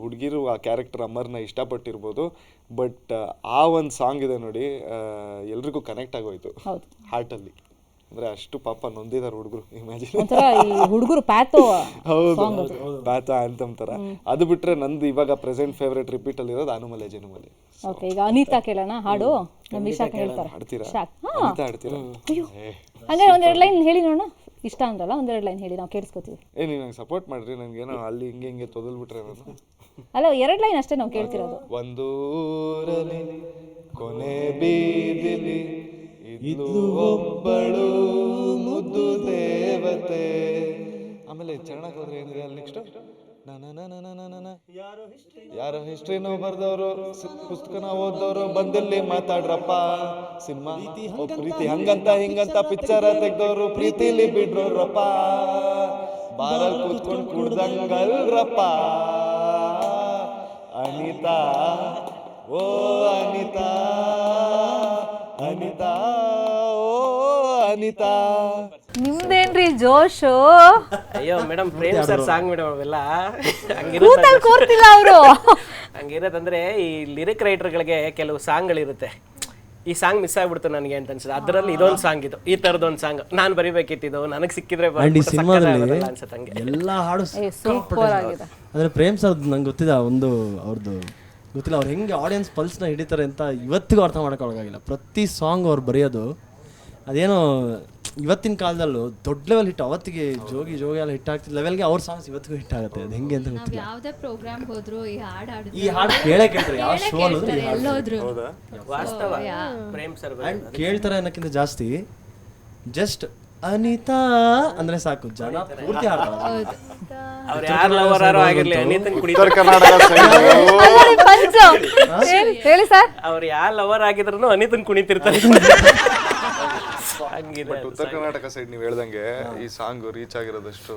ಹುಡುಗಿರು ಆ ಕ್ಯಾರೆಕ್ಟರ್ ಅಮರ್ನ ಇಷ್ಟಪಟ್ಟಿರ್ಬೋದು, ಬಟ್ ಆ ಒಂದು ಸಾಂಗ್ ಇದೆ ನೋಡಿ, ಎಲ್ರಿಗೂ ಕನೆಕ್ಟ್ ಆಗೋಯ್ತು ಹಾರ್ಟಲ್ಲಿ. ಅಂದರೆ ಅಷ್ಟು ಪಾಪ ನೊಂದಿದ್ದಾರೆ ಹುಡುಗರು. ಇಮ್ಯಾಜಿನ್, ಹುಡುಗರು ಪ್ಯಾಥೋ. ಹೌದು, ಪ್ಯಾಥೋ ಆ್ಯಂಥಮ್ ಥರ. ಅದು ಬಿಟ್ಟರೆ ನಂದು ಇವಾಗ ಪ್ರೆಸೆಂಟ್ ಫೇವ್ರೇಟ್ ರಿಪೀಟಲ್ಲಿ ಇರೋದು ಅನುಮಲೆ ಜನುಮಲೆ. ಓಕೆ, ಈಗ ಅನಿತಾ ಕೇಳೋಣ ಹಾಡು. ನಮ್ಮ ಇಶಾಕ್ ಹೇಳ್ತಾರೆ. ಹಾಡ್ತೀರಾ? ಹಂಗಾರೆ 1-2 ಲೈನ್ ಹೇಳಿ ನೋಡೋಣ. ಇಷ್ಟ ಅಂದ್ರಲ್ಲ, 1-2 ಲೈನ್ ಹೇಳಿ, ನಾವು ಕೇಳಿಸ್ಕೊತೀವಿ. ನೀವು ನಂಗೆ ಸಪೋರ್ಟ್ ಮಾಡ್ರಿ, ನನಗೇನೋ ಅಲ್ಲಿ ಹಿಂಗೆ ತೊದಲ್ಬಿಟ್ರೆ ನಾನು. ಅಲ್ಲ, 2 ಲೈನ್ ಅಷ್ಟೇ ನಾವು ಕೇಳ್ತಿರೋದು. ಒಂದೂರಲ್ಲಿ ಕೊನೆ ಬೀದಿಲಿ ಇದ್ಲು ಒಬ್ಬಳು ಮುದ್ದು ದೇವತೆ. ಆಮೇಲೆ ಚರಣಕ್ಕೆ ಹೋದ್ರೆ ಏನಿದೆ ಅಲ್ಲಿ ನೆಕ್ಸ್ಟ್? ಯಾರೋ ಹಿಸ್ಟ್ರಿನೋ ಬರ್ದವ್ರು, ಪುಸ್ತಕನ ಓದೋರು ಬಂದಿಲ್ಲಿ ಮಾತಾಡ್ರಪ್ಪ. ಸಿನಿಮಾ ಪ್ರೀತಿ ಹಂಗಂತ ಹಿಂಗಂತ ಪಿಕ್ಚರ ತೆಗ್ದವ್ರು ಪ್ರೀತಿಲಿ ಬಿಡ್ರಪ್ಪ. ಬಾರಲ್ಲಿ ಕೂತ್ಕೊಂಡು ಕುಡ್ದಂಗಲ್ರಪ್ಪ. ಅನಿತಾ, ಓ ಅನಿತಾ, ಅನಿತಾ, ಓ ಅನಿತಾ. ನಿಮ್ದೇನ್ರಿ ಜೋಶು? ಅಯ್ಯೋ madam, Prem sir song madam ಅವೆಲ್ಲ ಕೋರ್ತಿಲ್ಲ ಅವರು. ಹಂಗಿರೋದಂದ್ರೆ ಈ ಲಿರಿಕ್ ರೈಟರ್ಗಳಿಗೆ ಕೆಲವು ಸಾಂಗ್ಗಳಿರುತ್ತೆ, ಈ ಸಾಂಗ್ ಮಿಸ್ ಆಗ್ಬಿಡ್ತು ನನಗೆ ಅಂತ ಅನ್ಸುತ್ತೆ. ಅದರಲ್ಲಿ ಇದೊಂದು ಸಾಂಗ್, ಇದು ಈ ಥರದೊಂದು ಸಾಂಗ್ ನಾನು ಬರಿಬೇಕಿತ್ತು, ನನಗೆ ಸಿಕ್ಕಿದ್ರೆ ಸಿನಿಮಾದಲ್ಲಿ ಎಲ್ಲ ಹಾಡು ಸೂಪರ್ ಆಗಿದೆ. ಅಂದರೆ ಪ್ರೇಮ್ ಸರ್ ನಂಗೆ ಗೊತ್ತಿದೆ, ಒಂದು ಅವ್ರದ್ದು ಗೊತ್ತಿಲ್ಲ, ಅವ್ರು ಹೆಂಗೆ ಆಡಿಯನ್ಸ್ ಪಲ್ಸ್ನ ಹಿಡಿತಾರೆ ಅಂತ ಇವತ್ತಿಗೂ ಅರ್ಥ ಮಾಡೋಕ್ಕಾಗಿಲ್ಲ. ಪ್ರತಿ ಸಾಂಗ್ ಅವ್ರು ಬರೆಯೋದು ಅದೇನೋ ಇವತ್ತಿನ ಕಾಲದಲ್ಲೂ ದೊಡ್ಡ ಲೆವೆಲ್ ಹಿಟ್. ಅವತ್ತಿಗೆ ಜೋಗಿ ಎಲ್ಲ ಹಿಟ್ ಆಗ್ತಿದ್ದ ಲೆವೆಲ್ಗೆ ಅವ್ರ ಸಾಂಗ್ಸ್ ಇವತ್ತಿಗೂ ಹಿಟ್ ಆಗುತ್ತೆ. ಅದು ಹೆಂಗೆ ಅಂತ ಗೊತ್ತಿಲ್ಲ. ಯಾವುದೇ ಪ್ರೋಗ್ರಾಮ್ ಹೋದ್ರು ಈ ಹಾಡು ಕೇಳ್ತಾರೆ, ಯಾವ ಶೋ ಎಲ್ಲೋದ್ರು ವಾಸ್ತವ ಪ್ರೇಮ್ ಸರ್ ಕೇಳ್ತಾರೆ ಅನ್ನೋಕ್ಕಿಂತ ಜಾಸ್ತಿ ಜಸ್ಟ್ ಅನಿತಾ ಅಂದ್ರೆ ಸಾಕು, ಜನ ಪೂರ್ತಿ ಹಾಡ್ತಾರೆ. ಅವ್ರು ಯಾರು ಲವರಾರೋ ಆಗಿರ್ಲಿ ಅನಿತನ್ ಕುಡಿತಾರೆ. ಉತ್ತರ ಕರ್ನಾಟಕ ಹೇಳಿ ಸರ್. ಅವ್ರು ಯಾರು ಲವರ್ ಆಗಿದ್ರು ಅನಿತನ್ ಕುಣಿತಿರ್ತಾರೆ. ಹಂಗಿದೆ. ಬಟ್ ಉತ್ತರ ಕರ್ನಾಟಕ ಸೈಡ್ ನೀವು ಹೇಳ್ದಂಗೆ ಈ ಸಾಂಗ್ ರೀಚ್ ಆಗಿರೋದಷ್ಟು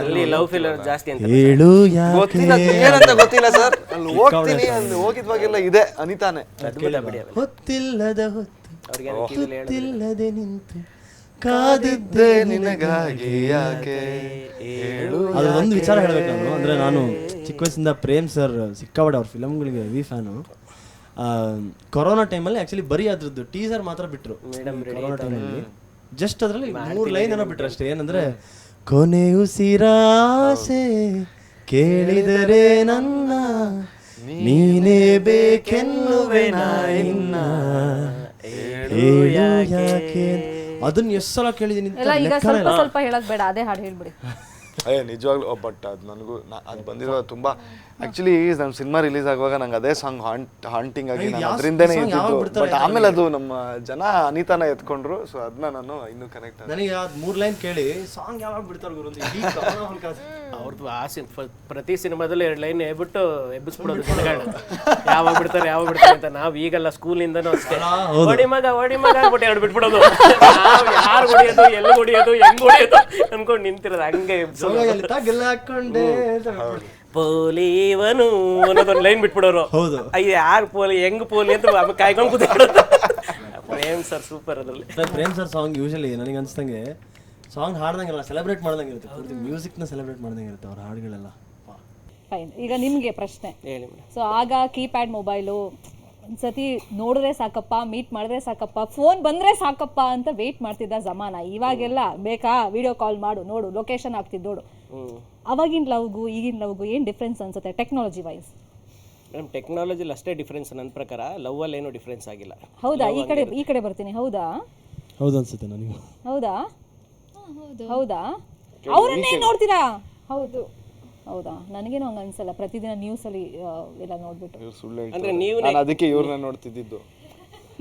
ಅಲ್ಲಿ ಲವ್ ಫೀಲರ್ ಜಾಸ್ತಿ ಅಂತ. ಹೇಳು ಗೊತ್ತಿಲ್ಲ, ಏನಂತ ಗೊತ್ತಿಲ್ಲ ಸರ್. ಅಲ್ಲಿ ಹೋಗ್ತೀನಿ, ಅಲ್ಲಿ ಹೋಗಿದ್ವಾಗೆಲ್ಲ ಇದೆ ಅನಿತಾನೆ. ಹೊತ್ತಿಲ್ಲದ ಹೊತ್ತು ಅವ್ರಿಗೆ ಹೊತ್ತಿಲ್ಲದೆ ನಿಂತು ಕಾದಿದ್ದೆ ನಿನಗಾಗಿ ಯಾಕೆ ಹೇಳು. ಅದು ಒಂದು ವಿಚಾರ ಹೇಳ್ಬೇಕು ನಾನು, ಅಂದರೆ ನಾನು ಚಿಕ್ಕ ವಯಸ್ಸಿಂದ ಪ್ರೇಮ್ ಸರ್ ಸಿಕ್ಕಾಪಟ್ಟೆ ಅವ್ರ ಫಿಲಮ್ಗಳಿಗೆ ಹೆವಿ ಫ್ಯಾನು. ಕೊರೋನಾ ಟೈಮಲ್ಲಿ ಆ್ಯಕ್ಚುಲಿ ಬರೀ ಅದ್ರದ್ದು ಟೀಸರ್ ಮಾತ್ರ ಬಿಟ್ಟರು ಕೊರೋನಾ ಟೈಮಲ್ಲಿ. ಜಸ್ಟ್ ಅದರಲ್ಲಿ 3 ಲೈನ್ ಏನೋ ಬಿಟ್ರು ಅಷ್ಟೇ. ಏನಂದರೆ ಕೊನೆ ಉಸಿರಾಸೆ ಕೇಳಿದರೆ ನನ್ನ ನೀನೇ ಬೇಕೆನ್ನುವೆ ಇನ್ನ ಹೇಳು ಯಾಕೆ. ಅದನ್ನ ಎಷ್ಟು ಸಲ ಕೇಳಿದೀನಿ ಅಂತ ಎಲ್ಲ ಈಗ ಲೆಕ್ಕನೇ ಸ್ವಲ್ಪ ಇಲ್ಲ. ಸ್ವಲ್ಪ ಹೇಳಕ್ ಬೇಡ, ಅದೇ ಹಾಡು ಹೇಳ್ಬಿಡಿ. ನಿಜವಾಗ್ಲೂ. ಬಟ್ ಅದು ನನಗೂ ಅದು ಬಂದಿರೋ ತುಂಬ ಆ್ಯಕ್ಚುಲಿ ನಮ್ಮ ಸಿನಿಮಾ ರಿಲೀಸ್ ಆಗುವಾಗ ನಂಗೆ ಅದೇ ಸಾಂಗ್ ಹಾಂಟಿಂಗ್ ಆಗಿ ನಾನು ಅದರಿಂದನೇ ಇದ್ದಿದ್ದು. ಬಟ್ ಆಮೇಲೆ ಅದು ನಮ್ಮ ಜನ ಅನಿತಾನ ಎತ್ಕೊಂಡ್ರು, ಸೊ ಅದನ್ನ ನಾನು ಇನ್ನೂ ಕನೆಕ್ಟ್ ಆಗಿ ನನಗೆ ಅದು 3 ಲೈನ್ ಕೇಳಿ ಸಾಂಗ್ ಯಾವಾಗ ಬಿಡ್ತಾರೆ ಗುರು ಅಂತ ಇಡೀ ಅವ್ರದ್ದು ಪ್ರತಿ ಸಿನಿಮಾದಲ್ಲೂ 2 ಲೈನ್ ಹೇಳ್ಬಿಟ್ಟು ಎಬ್ಬಿಸ್ಬಿಡೋದು ಜನಗಳನ್ನ. ಯಾವಾಗ ಬಿಡ್ತಾರೆ ಅಂತ. ನಾವು ಈಗಲ್ಲ ಸ್ಕೂಲಿಂದನೂ ಅಷ್ಟೇ, ಓಡಿ ಮಗ ಅಂದ್ಬಿಟ್ಟು 2 ಬಿಟ್ಬಿಡೋದು. ನಾವು ಯಾರು ಹೊಡಿಯೋದು, ಎಲ್ಲಿ ಹೊಡಿಯೋದು, ಹೆಂಗ್ ಹೊಡಿಯೋದು ಅನ್ಕೊಂಡು ನಿಂತಿರೋದು. ಹಂಗೆ ಹಾಕೊಂಡೆ ಪೋಲಿವನು ಅನ್ನೋದೊಂದು ಲೈನ್ ಬಿಟ್ಬಿಡೋರು. ಹೌದು. ಅಯ್ಯ ಯಾರು ಪೋಲಿ, ಹೆಂಗ್ ಪೋಲಿ ಅಂತ ಕಾಯ್ಕೊಂಡು ಕೂತ್ಬಿಡೋದು. ಪ್ರೇಮ್ ಸರ್ ಸೂಪರ್ ಅದ್ರಲ್ಲಿ. ಪ್ರೇಮ್ ಸರ್ ಸಾಂಗ್ ಯೂಶಲಿ ನನಗೆ ಅನ್ಸ್ದಂಗೆ ಸಾಂಗ್ ಹಾಡ್ದಂಗೆಲ್ಲ ಸೆಲೆಬ್ರೇಟ್ ಮಾಡ್ದಂಗೆ ಇರುತ್ತೆ, ಪೂರ್ತಿ ಮ್ಯೂಸಿಕ್ನ ಸೆಲೆಬ್ರೇಟ್ ಮಾಡ್ದಂಗೆ ಇರುತ್ತೆ ಅವ್ರ ಹಾಡುಗಳೆಲ್ಲ. ಫೈನ್. ಈಗ ನಿಮಗೆ ಪ್ರಶ್ನೆ. ಹೇಳಿ ಮೇಡಮ್. ಸೊ ಆಗ ಕೀಪ್ಯಾಡ್ ಮೊಬೈಲು ಒಂದ್ಸತಿ ನೋಡಿದ್ರೆ ಸಾಕಪ್ಪ, ಮೀಟ್ ಮಾಡಿದ್ರೆ ಸಾಕಪ್ಪ, ಫೋನ್ ಬಂದರೆ ಸಾಕಪ್ಪ ಅಂತ ವೆಯ್ಟ್ ಮಾಡ್ತಿದ್ದ ಜಮಾನ. ಇವಾಗೆಲ್ಲ ಬೇಕಾ ವಿಡಿಯೋ ಕಾಲ್ ಮಾಡು, ನೋಡು, ಲೊಕೇಶನ್ ಹಾಕ್ತಿದ್ದು ನೋಡು. ಅವಾಗಿನ ಲವ್ಗೂ ಈಗಿನ ಲವ್ಗೂ ಏನು ಡಿಫ್ರೆನ್ಸ್ ಅನ್ಸುತ್ತೆ ಟೆಕ್ನಾಲಜಿ ವೈಸ್? ಮೇಡಮ್ ಟೆಕ್ನಾಲಜಿಲಿ ಅಷ್ಟೇ ಡಿಫ್ರೆನ್ಸ್ ನನ್ನ ಪ್ರಕಾರ. ಲವ್ವಲ್ಲಿ ಏನೂ ಡಿಫ್ರೆನ್ಸ್ ಆಗಿಲ್ಲ. ಹೌದಾ? ಈ ಕಡೆ ಬರ್ತೀನಿ. ಹೌದಾ ಅನ್ಸುತ್ತೆ ನನಗೆ. ಹೌದಾ ಅವರನ್ನೇ ನೋಡ್ತೀರಾ? ಹೌದಾ? ನನಗೇನು ಹಂಗೆ ಅನ್ಸಲ್ಲ. ಪ್ರತಿದಿನ ನ್ಯೂಸಲ್ಲಿ ಎಲ್ಲ ನೋಡ್ಬಿಟ್ಟು ಸುಳ್ಳು ಅಂದ್ರೆ ನೀವು ನಾನು ಅದಕ್ಕೆ ಇವ್ರನ್ನ ನೋಡ್ತಿದ್ದಿದ್ದು.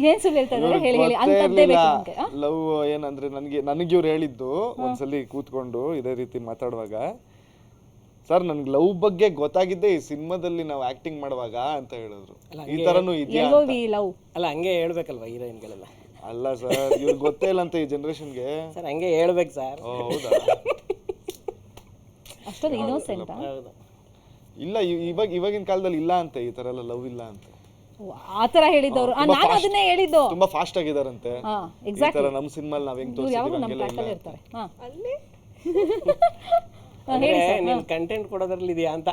ಏನ್ ಸುಳ್ಳು ಹೇಳ್ತಾ ಇದ್ದಾರೆ? ಹೇಳಿ ಅಂತದ್ದೇ ಬೇಕು ನಿಮಗೆ. ಲವ್ ಏನಂದ್ರೆ ನನಗೆ ಇವ್ರು ಹೇಳಿದ್ದು ಒಂದ್ಸಲಿ ಕೂತ್ಕೊಂಡು ಇದೇ ರೀತಿ ಮಾತಾಡುವಾಗ, ಸರ್ ನನ್ಗೆ ಲವ್ ಬಗ್ಗೆ ಗೊತ್ತಾಗಿದ್ದೆ ಈ ಸಿನಿಮಾದಲ್ಲಿ ನಾವು ಆಕ್ಟಿಂಗ್ ಮಾಡುವಾಗ ಅಂತ ಹೇಳಿದ್ರು. ಈ ತರನು ಇದೆಯಾ ಲವ್ ಅಲ್ಲ, ಹಂಗೆ ಹೇಳ್ಬೇಕಲ್ವಾ ಹೀರೋಯಿನ್ಗಳೆಲ್ಲ. ಅಲ್ಲ ಸರ್, ಇವ್ರಿಗೆ ಗೊತ್ತೇ ಇಲ್ಲ ಅಂತ ಈ ಜನರೇಷನ್ಗೆ. ಸರ್ ಹಂಗೆ ಹೇಳ್ಬೇಕು ಸರ್. ಹೌದಾ? ಅಷ್ಟೊಂದು ಇನ್ನೋಸೆಂಟ್ ಇಲ್ಲ, ಇವಾಗಿನ ಕಾಲದಲ್ಲಿ ಇಲ್ಲ ಅಂತ, ಈ ತರ ಎಲ್ಲ ಲವ್ ಇಲ್ಲ ಅಂತ ಆ ತರ ಹೇಳಿದವರು. ನಾನು ಅದನ್ನೇ ಹೇಳಿದ್ದು. ತುಂಬಾ ಫಾಸ್ಟ್ ಆಗಿದಾರಂತೆ. ಈ ತರ ನಮ್ಮ ಸಿನಿಮಾಲ್ ನಾವ್ ಹೆಂಗ್ ತೋರಿಸ್ತೀವಿ ಹಂಗೆಲ್ಲ ಇಲ್ಲ ಇರ್ತಾರೆ. ಅಂದ್ರೆ ನೀನ್ ಕಂಟೆಂಟ್ ಕೊಡೋದ್ರಲ್ಲಿ ಇದೆಯಾ ಅಂತ.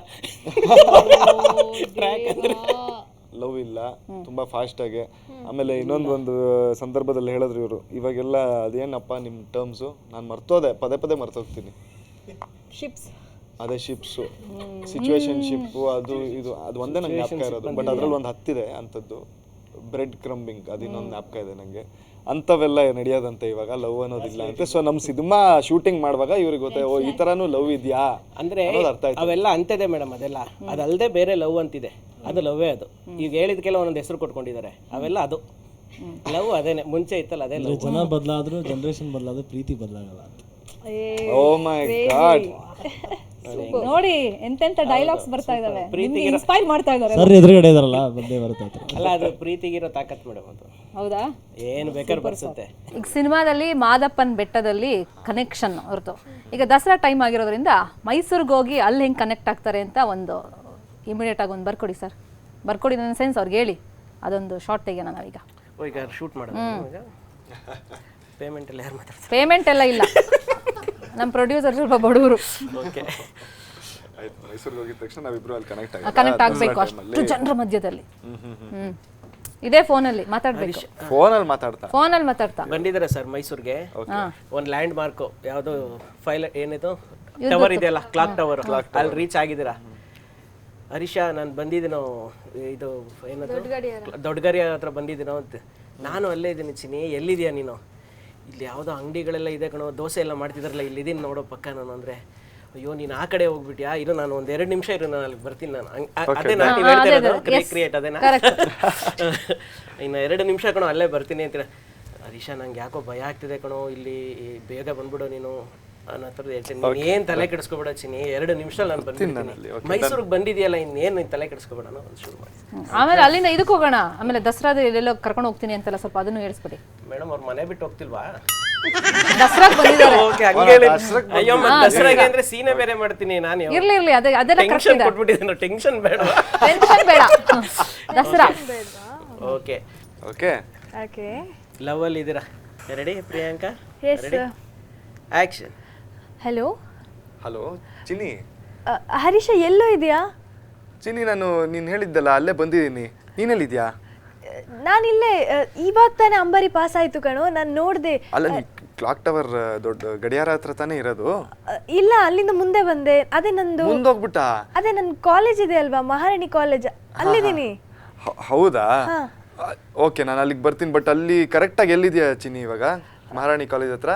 ಲವ್ ಇಲ್ಲ, ತುಂಬಾ ಫಾಸ್ಟ್ ಆಗಿ. ಆಮೇಲೆ ಇನ್ನೊಂದು ಸಂದರ್ಭದಲ್ಲಿ ಹೇಳಿದ್ರು ಇವರು, ಇವಾಗೆಲ್ಲ ಅದೇನಪ್ಪ ನಿಮ್ ಟರ್ಮ್ಸು, ನಾನು ಮರ್ತೋದೆ, ಪದೇ ಮರ್ತೋಗ್ತೀನಿ. ಶಿಪ್ಸ್, ಅದೇ ಶಿಪ್ಸು, ಸಿಚುವೇಶನ್ ಶಿಪ್, ಅದು ಇದು, ಅದು ಒಂದೇ ನಂಗೆ ಜ್ಞಾಪಕ ಇರೋದು. ಬಟ್ ಅದ್ರಲ್ಲಿ ಒಂದು ಹತ್ತಿದೆ ಅಂಥದ್ದು, ಬ್ರೆಡ್ ಕ್ರಂಬಿಂಗ್, ಅದು ಇನ್ನೊಂದು ಜ್ಞಾಪಕ ಇದೆ ನಂಗೆ. ಅಂಥವೆಲ್ಲ ನಡೆಯೋದಂತೆ ಇವಾಗ, ಲವ್ ಅನ್ನೋದಿಲ್ಲ ಅಂತೆ. ಸೊ ನಮ್ಮ ಸಿನಿಮಾ ಶೂಟಿಂಗ್ ಮಾಡುವಾಗ ಇವ್ರಿಗೆ ಗೊತ್ತಾಗ, ಓ ಈ ತರಾನು ಲವ್ ಇದೆಯಾ ಅಂದ್ರೆ ಅರ್ಥ ಆಯ್ತು. ಅವೆಲ್ಲ ಅಂತಿದೆ ಮೇಡಮ್. ಅದೆಲ್ಲ ಅದಲ್ಲದೆ ಬೇರೆ ಲವ್ ಅಂತಿದೆ, ಅದು ಲವ್ವೇ. ಅದು ಈಗ ಹೇಳಿದ್ಕೆಲ್ಲ ಒಂದೊಂದು ಹೆಸರು ಕೊಟ್ಕೊಂಡಿದ್ದಾರೆ, ಅವೆಲ್ಲ ಅದು ಲವ್ ಅದೇನೆ. ಮುಂಚೆ ಇತ್ತಲ್ಲ ಅದೇ ಲವ್. ಜನ ಬದಲಾದ್ರು, ಜನರೇಷನ್ ಬದಲಾದ್ರು, ಪ್ರೀತಿ ಬದಲಾಗಲ್ಲ. ಓ ಮೈ ಗಾಡ್, ನೋಡಿ ಎಂತೆಂತ ಡೈಲಾಗ್ಸ್ ಬರ್ತಾ ಇದಾವೆ, ಇನ್ಸ್ಪೈರ್ ಮಾಡ್ತಾ ಇದ್ದಾರೆ. ಸರ್ ಎದುರುಗಡೆ ಇದಾರಲ್ಲ, ಬಂದೇ ಬರುತ್ತೆ. ಅಲ್ಲ, ಅದು ಪ್ರೀತಿಗಿರೋ ತಾಕತ್ ಮೇಡಮ್. ಅದು ಹೌದಾ? ಏನು ಬೇಕಾದ್ರೂ ಬರ್ಸುತ್ತೆ. ಈಗ ಸಿನಿಮಾದಲ್ಲಿ ಮಾದಪ್ಪನ ಬೆಟ್ಟದಲ್ಲಿ ಕನೆಕ್ಷನ್ ಹೊರತು, ಈಗ ದಸರಾ ಟೈಮ್ ಆಗಿರೋದ್ರಿಂದ ಮೈಸೂರಿಗೆ ಹೋಗಿ ಅಲ್ಲಿ ಹೆಂಗೆ ಕನೆಕ್ಟ್ ಆಗ್ತಾರೆ ಅಂತ ಒಂದು ಇಮಿಡಿಯೇಟ್ ಆಗಿ ಒಂದು ಬರ್ಕೊಡಿ ಸರ್. ಬರ್ಕೊಡಿ ನನ್ನ ಸೆನ್ಸ್ ಅವ್ರಿಗೆ ಹೇಳಿ, ಅದೊಂದು ಶಾರ್ಟ್ ತೆಗೆಯೋಣ ನಾವೀಗ. ಈಗ ಶೂಟ್ ಮಾಡೋದು. ಪೇಮೆಂಟ್ ಎಲ್ಲ ಯಾರು ಮಾತಾಡ್ತಾರೆ? ಪೇಮೆಂಟ್ ಎಲ್ಲ ಇಲ್ಲ, ನಮ್ಮ ಪ್ರೊಡ್ಯೂಸರ್ ಸ್ವಲ್ಪ ಬಡವರು. ಓಕೆ, ಆಯ್ತು. ಮೈಸೂರಿಗೆ ಹೋಗಿದ ತಕ್ಷಣ ನಾವಿಬ್ರು ಅಲ್ಲಿ ಕನೆಕ್ಟ್ ಆಗಬೇಕು ಅಷ್ಟು ಜನರ ಮಧ್ಯದಲ್ಲಿ. ಇದೇ ಫೋನಲ್ಲಿ ಮಾತಾಡ್ಬೇಕು. ಫೋನಲ್ಲಿ ಮಾತಾಡ್ತಾ ಬಂದಿದ್ದಾರೆ ಸರ್ ಮೈಸೂರಿಗೆ. ಒಂದು ಲ್ಯಾಂಡ್ ಮಾರ್ಕ್ ಯಾವುದು ಫೈಲ್ ಏನಿದು ಟವರ್ ಇದೆಯಲ್ಲ, ಕ್ಲಾಕ್ ಟವರ್, ಅಲ್ಲಿ ರೀಚ್ ಆಗಿದ್ದೀರಾ? ಹರೀಶಾ ನಾನು ಬಂದಿದ್ದೀನೋ, ಇದು ಏನದು ದೊಡ್ಡಗರಿ ಹತ್ರ ಬಂದಿದ್ದೀನೋ ಅಂತ. ನಾನು ಅಲ್ಲೇ ಇದ್ದೀನಿ ಚಿನ್ನಿ, ಎಲ್ಲಿದೆಯಾ ನೀನು? ಇಲ್ಲಿ ಯಾವುದೋ ಅಂಗಡಿಗಳೆಲ್ಲ ಇದೆ ಕಣೋ, ದೋಸೆ ಎಲ್ಲ ಮಾಡ್ತಿದ್ದಾರಲ್ಲ, ಇಲ್ಲಿದ್ದೀನಿ ನೋಡೋ ಪಕ್ಕ ನಾನು. ಅಂದರೆ ಅಯ್ಯೋ ನೀನು ಆ ಕಡೆ ಹೋಗ್ಬಿಟ್ಯಾ, ಇರು ನಾನು ಒಂದು 2 ನಿಮಿಷ ಇರು, ನಾನು ಅಲ್ಲಿಗೆ ಬರ್ತೀನಿ. ನಾನು ಅದೇ ನಾನು ಹೇಳ್ತಿರೋದು ಕ್ರಿಯೇಟ್ ಅದೇನಾ? ಇನ್ನು 2 ನಿಮಿಷ ಕಣೋ, ಅಲ್ಲೇ ಬರ್ತೀನಿ ಅಂತೀರ. ಹರೀಶ ನಂಗೆ ಯಾಕೋ ಭಯ ಆಗ್ತಿದೆ ಕಣೋ, ಇಲ್ಲಿ ಬೇಗ ಬಂದ್ಬಿಡು ನೀನು ಅನ್ನೋ ಥರದ್ದು ಹೇಳ್ತೀನಿ. ನೀನು ಏನು ತಲೆ ಕೆಡಿಸ್ಕೊಬೇಡ ಚಿನಿ, 2 ನಿಮಿಷದಲ್ಲಿ ನಾನು ಬಂದಿದ್ದೀನಿ. ಮೈಸೂರಿಗೆ ಬಂದಿದೆಯಲ್ಲ, ಇನ್ನೇನು ನೀನು ತಲೆ ಕೆಡಿಸ್ಕೊಬೇಡ ಅನ್ನೋ ಒಂದು ಶುರು ಮಾಡಿ. ಆಮೇಲೆ ಅಲ್ಲಿಂದ ಇದಕ್ಕೆ ಹೋಗೋಣ, ಆಮೇಲೆ ದಸರಾದ ಎಲ್ಲೆಲ್ಲೋ ಕರ್ಕೊಂಡು ಹೋಗ್ತೀನಿ ಅಂತಲ್ಲ, ಸ್ವಲ್ಪ ಅದನ್ನು ಹೇಳಿಸ್ಬಿಡಿ. ಮೇಡಮ್ ಅವ್ರ ಮನೆ ಬಿಟ್ಟು ಹೋಗ್ತಿಲ್ವಾ? ದಸರಾಗೆ ಬಂದಿದ್ದಾರೆ. ಓಕೆ, ಹಂಗೆ ಹೇಳಿ. ಅಯ್ಯೋ ಮತ್ತೆ ದಸರಾಗೆ ಅಂದ್ರೆ ಸೀನೆ ಬೇರೆ ಮಾಡ್ತೀನಿ ನಾನು. ಇರ್ಲಿ ಅದೆಲ್ಲ ಟೆನ್ಷನ್ ಕೊಟ್ಬಿಟ್ಟಿದ್ದೇನೆ. ಟೆನ್ಷನ್ ಬೇಡ, ಟೆನ್ಷನ್ ಬೇಡ. Dasara okay okay okay. Love ಅಲ್ಲಿ ಇದ್ದೀರಾ? Ready Priyanka? Yes, ready, sir. Action. Hello hello Chini. Harisha, ಎಲ್ಲೋ ಇದೆಯಾ? ಚಿನಿ, ನಾನು ನೀನು ಹೇಳಿದ್ದಲ್ಲ ಅಲ್ಲೇ ಬಂದಿದ್ದೀನಿ. ನೀನೆಲ್ಲಿದ್ಯಾ? ನಾನಿಲ್ಲೇ ಇವಾಗ ತಾನೇ ಅಂಬಾರಿ ಪಾಸ್ ಆಯ್ತು ಕಣೋ, ನಾನು ನೋಡಿದೆ. ಅಲ್ಲ, ಕ್ಲಾಕ್ ಟವರ್ ದೊಡ್ಡ ಗಡಿಯಾರ ಹತ್ರ ತಾನೇ ಇರೋದು? ಇಲ್ಲ, ಅಲ್ಲಿಂದ ಮುಂದೆ ಬಂದೆ. ಅದೇ ನಂದು ಮುಂದೋಗ್ಬಿಟ್ಟ? ಅದೇ ನನ್ನ ಕಾಲೇಜ್ ಇದೆ ಅಲ್ವಾ, ಮಹಾರಾಣಿ ಕಾಲೇಜ್, ಅಲ್ಲಿದ್ದೀನಿ. ಹೌದಾ? ಓಕೆ, ನಾನು ಅಲ್ಲಿಗೆ ಬರ್ತೀನಿ. ಬಟ್ ಅಲ್ಲಿ ಕರೆಕ್ಟಾಗಿ ಎಲ್ಲಿದೆಯಾ ಚಿನಿ ಇವಾಗ? ಮಹಾರಾಣಿ ಕಾಲೇಜ್ ಹತ್ರ?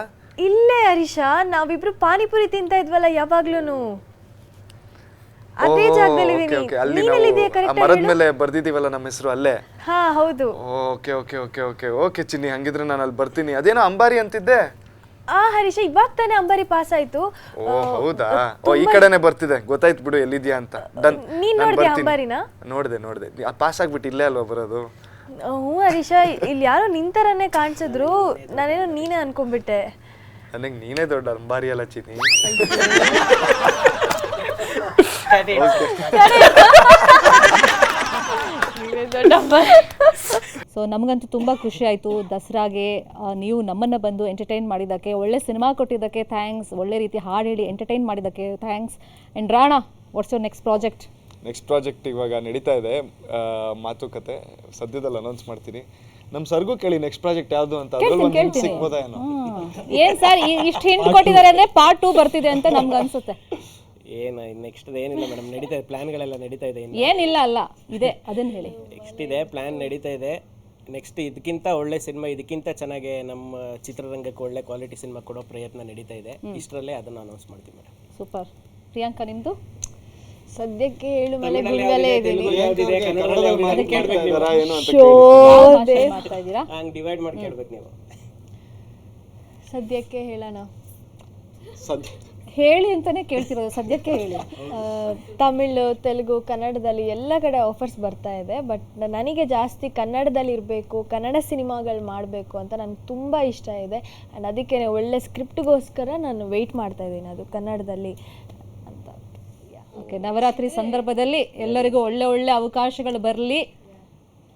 ಇಲ್ಲೇ ಹರೀಶ, ನಾವಿಬ್ರು ಪಾನಿಪುರಿ ತಿಂತ ಇದ್ವಲ್ಲ ಯಾವಾಗ್ಲೂನು, ಅದೇ ಜಾಗದಲ್ಲಿ ಮರದ ಮೇಲೆ ಬರ್ದಿದೀವಲ್ಲ ನಮ್ಮ ಹೆಸರು, ಅಲ್ಲೇ? ಹಾ ಹೌದು. Okay okay okay okay okay ಚಿನ್ನಿ, ಹಂಗಿದ್ರೆ ನಾನು ಅಲ್ಲಿ ಬರ್ತೀನಿ. ಅದೇನೋ ಅಂಬಾರಿ ಅಂತಿದ್ದೆ. ಹರೀಶ, ಇವಾಗ ತಾನೇ ಅಂಬಾರಿ ಪಾಸ್ ಆಯ್ತು. ಓ ಹೌದಾ? ಓ, ಈ ಕಡೆನೆ ಬರ್ತಿದೆ, ಗೊತ್ತಾಯ್ತು ಬಿಡು ಎಲ್ಲಿದ್ಯಾ ಅಂತ. ಡನ್. ನೀನ್ ನೋಡಿದ್ಯಾ ಅಂಬಾರಿನ? ನೋಡ್ದೆ. ಪಾಸ್ ಆಗ್ಬಿಟ್ಟು ಇಲ್ಲೇ ಅಲ್ವಾ ಬರೋದು? ಹ್ಞೂ ಹರೀಶ, ಇಲ್ಲಿ ಯಾರೋ ನಿಂತರನ್ನೇ ಕಾಣಿಸಿದ್ರು, ನಾನೇನೋ ನೀನೇ ಅನ್ಕೊಂಡ್ಬಿಟ್ಟೆ. ನನಗೆ ನೀನೇ ದೊಡ್ಡ ಅಂಬಾರಿ ಅಲ್ಲ ಚಿನ್ನಿ. ಸೊ ನಮಗಂತೂ ತುಂಬ ಖುಷಿ ಆಯಿತು. ದಸರಾಗೆ ನೀವು ನಮ್ಮನ್ನು ಬಂದು ಎಂಟರ್ಟೈನ್ ಮಾಡಿದ್ದಕ್ಕೆ, ಒಳ್ಳೆ ಸಿನಿಮಾ ಕೊಟ್ಟಿದ್ದಕ್ಕೆ ಥ್ಯಾಂಕ್ಸ್, ಒಳ್ಳೆ ರೀತಿ ಹಾಡು ಹೇಳಿ ಎಂಟರ್ಟೈನ್ ಮಾಡಿದ್ದಕ್ಕೆ thanks. And Rana, what's your next project? Next project ಇವಾಗ ನಡೀತಾ ಇದೆ, ಮಾತುಕತೆ. ಸದ್ಯದಲ್ಲಿ ಅನೌನ್ಸ್ ಮಾಡ್ತೀನಿ. ನಮ್ಮ ಸರ್ಗೂ ಕೇಳಿ ನೆಕ್ಸ್ಟ್ ಪ್ರಾಜೆಕ್ಟ್ ಯಾವುದು ಅಂತ, ಅದ್ರಲ್ಲಿ ಒಂದು ಹಿಂಟ್ ಸಿಗ್ಬೋದಾ ಏನೋ? ಏನು ಸರ್ ಇಷ್ಟು ಹಿಂಟ್ ಕೊಟ್ಟಿದ್ದಾರೆ ಅಂದರೆ ಪಾರ್ಟ್ 2 ಬರ್ತಿದೆ ಅಂತ ನಮ್ಗೆ ಅನ್ಸುತ್ತೆ. ಏನು ನೆಕ್ಸ್ಟ್ ಏನಿಲ್ಲ ಮೇಡಮ್, ನಡೀತಾ ಇದೆ, ಪ್ಲಾನ್ಗಳೆಲ್ಲ ನಡೀತಾ ಇದೆ. ಏನಿಲ್ಲ ಅಲ್ಲ ಇದೆ, ಅದನ್ನು ಹೇಳಿ. ನೆಕ್ಸ್ಟ್ ಇದೆ, ಪ್ಲಾನ್ ನಡೀತಾ ಇದೆ. ನೆಕ್ಸ್ಟ್ ಇದಕ್ಕಿಂತ ಒಳ್ಳೆ ಸಿನಿಮಾ, ಇದಕ್ಕಿಂತ ಚೆನ್ನಾಗಿ ನಮ್ಮ ಚಿತ್ರರಂಗಕ್ಕೆ ಒಳ್ಳೆ ಕ್ವಾಲಿಟಿ ಸಿನಿಮಾ ಕೊಡೋ ಪ್ರಯತ್ನ ನಡೀತಾ ಇದೆ. ಇಷ್ಟರಲ್ಲೇ ಅದನ್ನು ಅನೌನ್ಸ್ ಮಾಡ್ತೀವಿ ಮೇಡಮ್. ಸೂಪರ್. ಪ್ರಿಯಾಂಕಾ, ನಿಮ್ಮದು? ಸದ್ಯಕ್ಕೆ ಏಳು ಮಲೆ ಗುಂಡಲೇ ಇದ್ದೀನಿ. ಮಾಡ್ತಾ ಇದ್ದೀರಾ? ಹಂಗೆ ಡಿವೈಡ್ ಮಾಡಿ ಕೇಳ್ಬೇಕು ನೀವು. ಸದ್ಯಕ್ಕೆ ಹೇಳೋಣ, ಹೇಳಿ ಅಂತಾನೆ ಕೇಳ್ತಿರೋದು, ಸದ್ಯಕ್ಕೆ ಹೇಳಿ. ತಮಿಳು, ತೆಲುಗು, ಕನ್ನಡದಲ್ಲಿ ಎಲ್ಲ ಕಡೆ ಆಫರ್ಸ್ ಬರ್ತಾ ಇದೆ. ಬಟ್ ನನಗೆ ಜಾಸ್ತಿ ಕನ್ನಡದಲ್ಲಿ ಇರಬೇಕು, ಕನ್ನಡ ಸಿನಿಮಾಗಳು ಮಾಡಬೇಕು ಅಂತ ನನಗೆ ತುಂಬ ಇಷ್ಟ ಇದೆ. ಆ್ಯಂಡ್ ಅದಕ್ಕೆ ಒಳ್ಳೆ ಸ್ಕ್ರಿಪ್ಟ್ಗೋಸ್ಕರ ನಾನು ವೆಯ್ಟ್ ಮಾಡ್ತಾ ಇದ್ದೀನಿ, ಅದು ಕನ್ನಡದಲ್ಲಿ ಅಂತ. ಓಕೆ, ನವರಾತ್ರಿ ಸಂದರ್ಭದಲ್ಲಿ ಎಲ್ಲರಿಗೂ ಒಳ್ಳೆ ಒಳ್ಳೆ ಅವಕಾಶಗಳು ಬರಲಿ,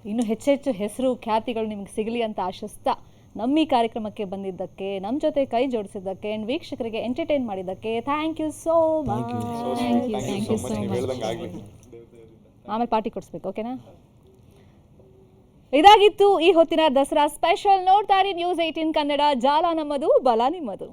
ಇನ್ನೂ ಹೆಚ್ಚೆಚ್ಚು ಹೆಸರು ಖ್ಯಾತಿಗಳು ನಿಮ್ಗೆ ಸಿಗಲಿ ಅಂತ ಆಶಿಸ್ತಾ ನಮ್ಮ ಈ ಕಾರ್ಯಕ್ರಮಕ್ಕೆ ಬಂದಿದ್ದಕ್ಕೆ, ನಮ್ಮ ಜೊತೆ ಕೈ ಜೋಡಿಸಿದ್ದಕ್ಕೆ, ಆ್ಯಂಡ್ ವೀಕ್ಷಕರಿಗೆ ಎಂಟರ್ಟೈನ್ ಮಾಡಿದ್ದಕ್ಕೆ ಥ್ಯಾಂಕ್ ಯು ಸೋ ಮಚ್. ಆಮೇಲೆ ಪಾರ್ಟಿ ಕೊಡಿಸ್ಬೇಕು, ಓಕೆನಾ? ಇದಾಗಿತ್ತು ಈ ಹೊತ್ತಿನ ದಸರಾ ಸ್ಪೆಷಲ್. ನೋಡ್ತಾರೆ ನ್ಯೂಸ್ 18 ಕನ್ನಡ, ಜಾಲ ನಮ್ಮದು, ಬಲ ನಿಮ್ಮದು.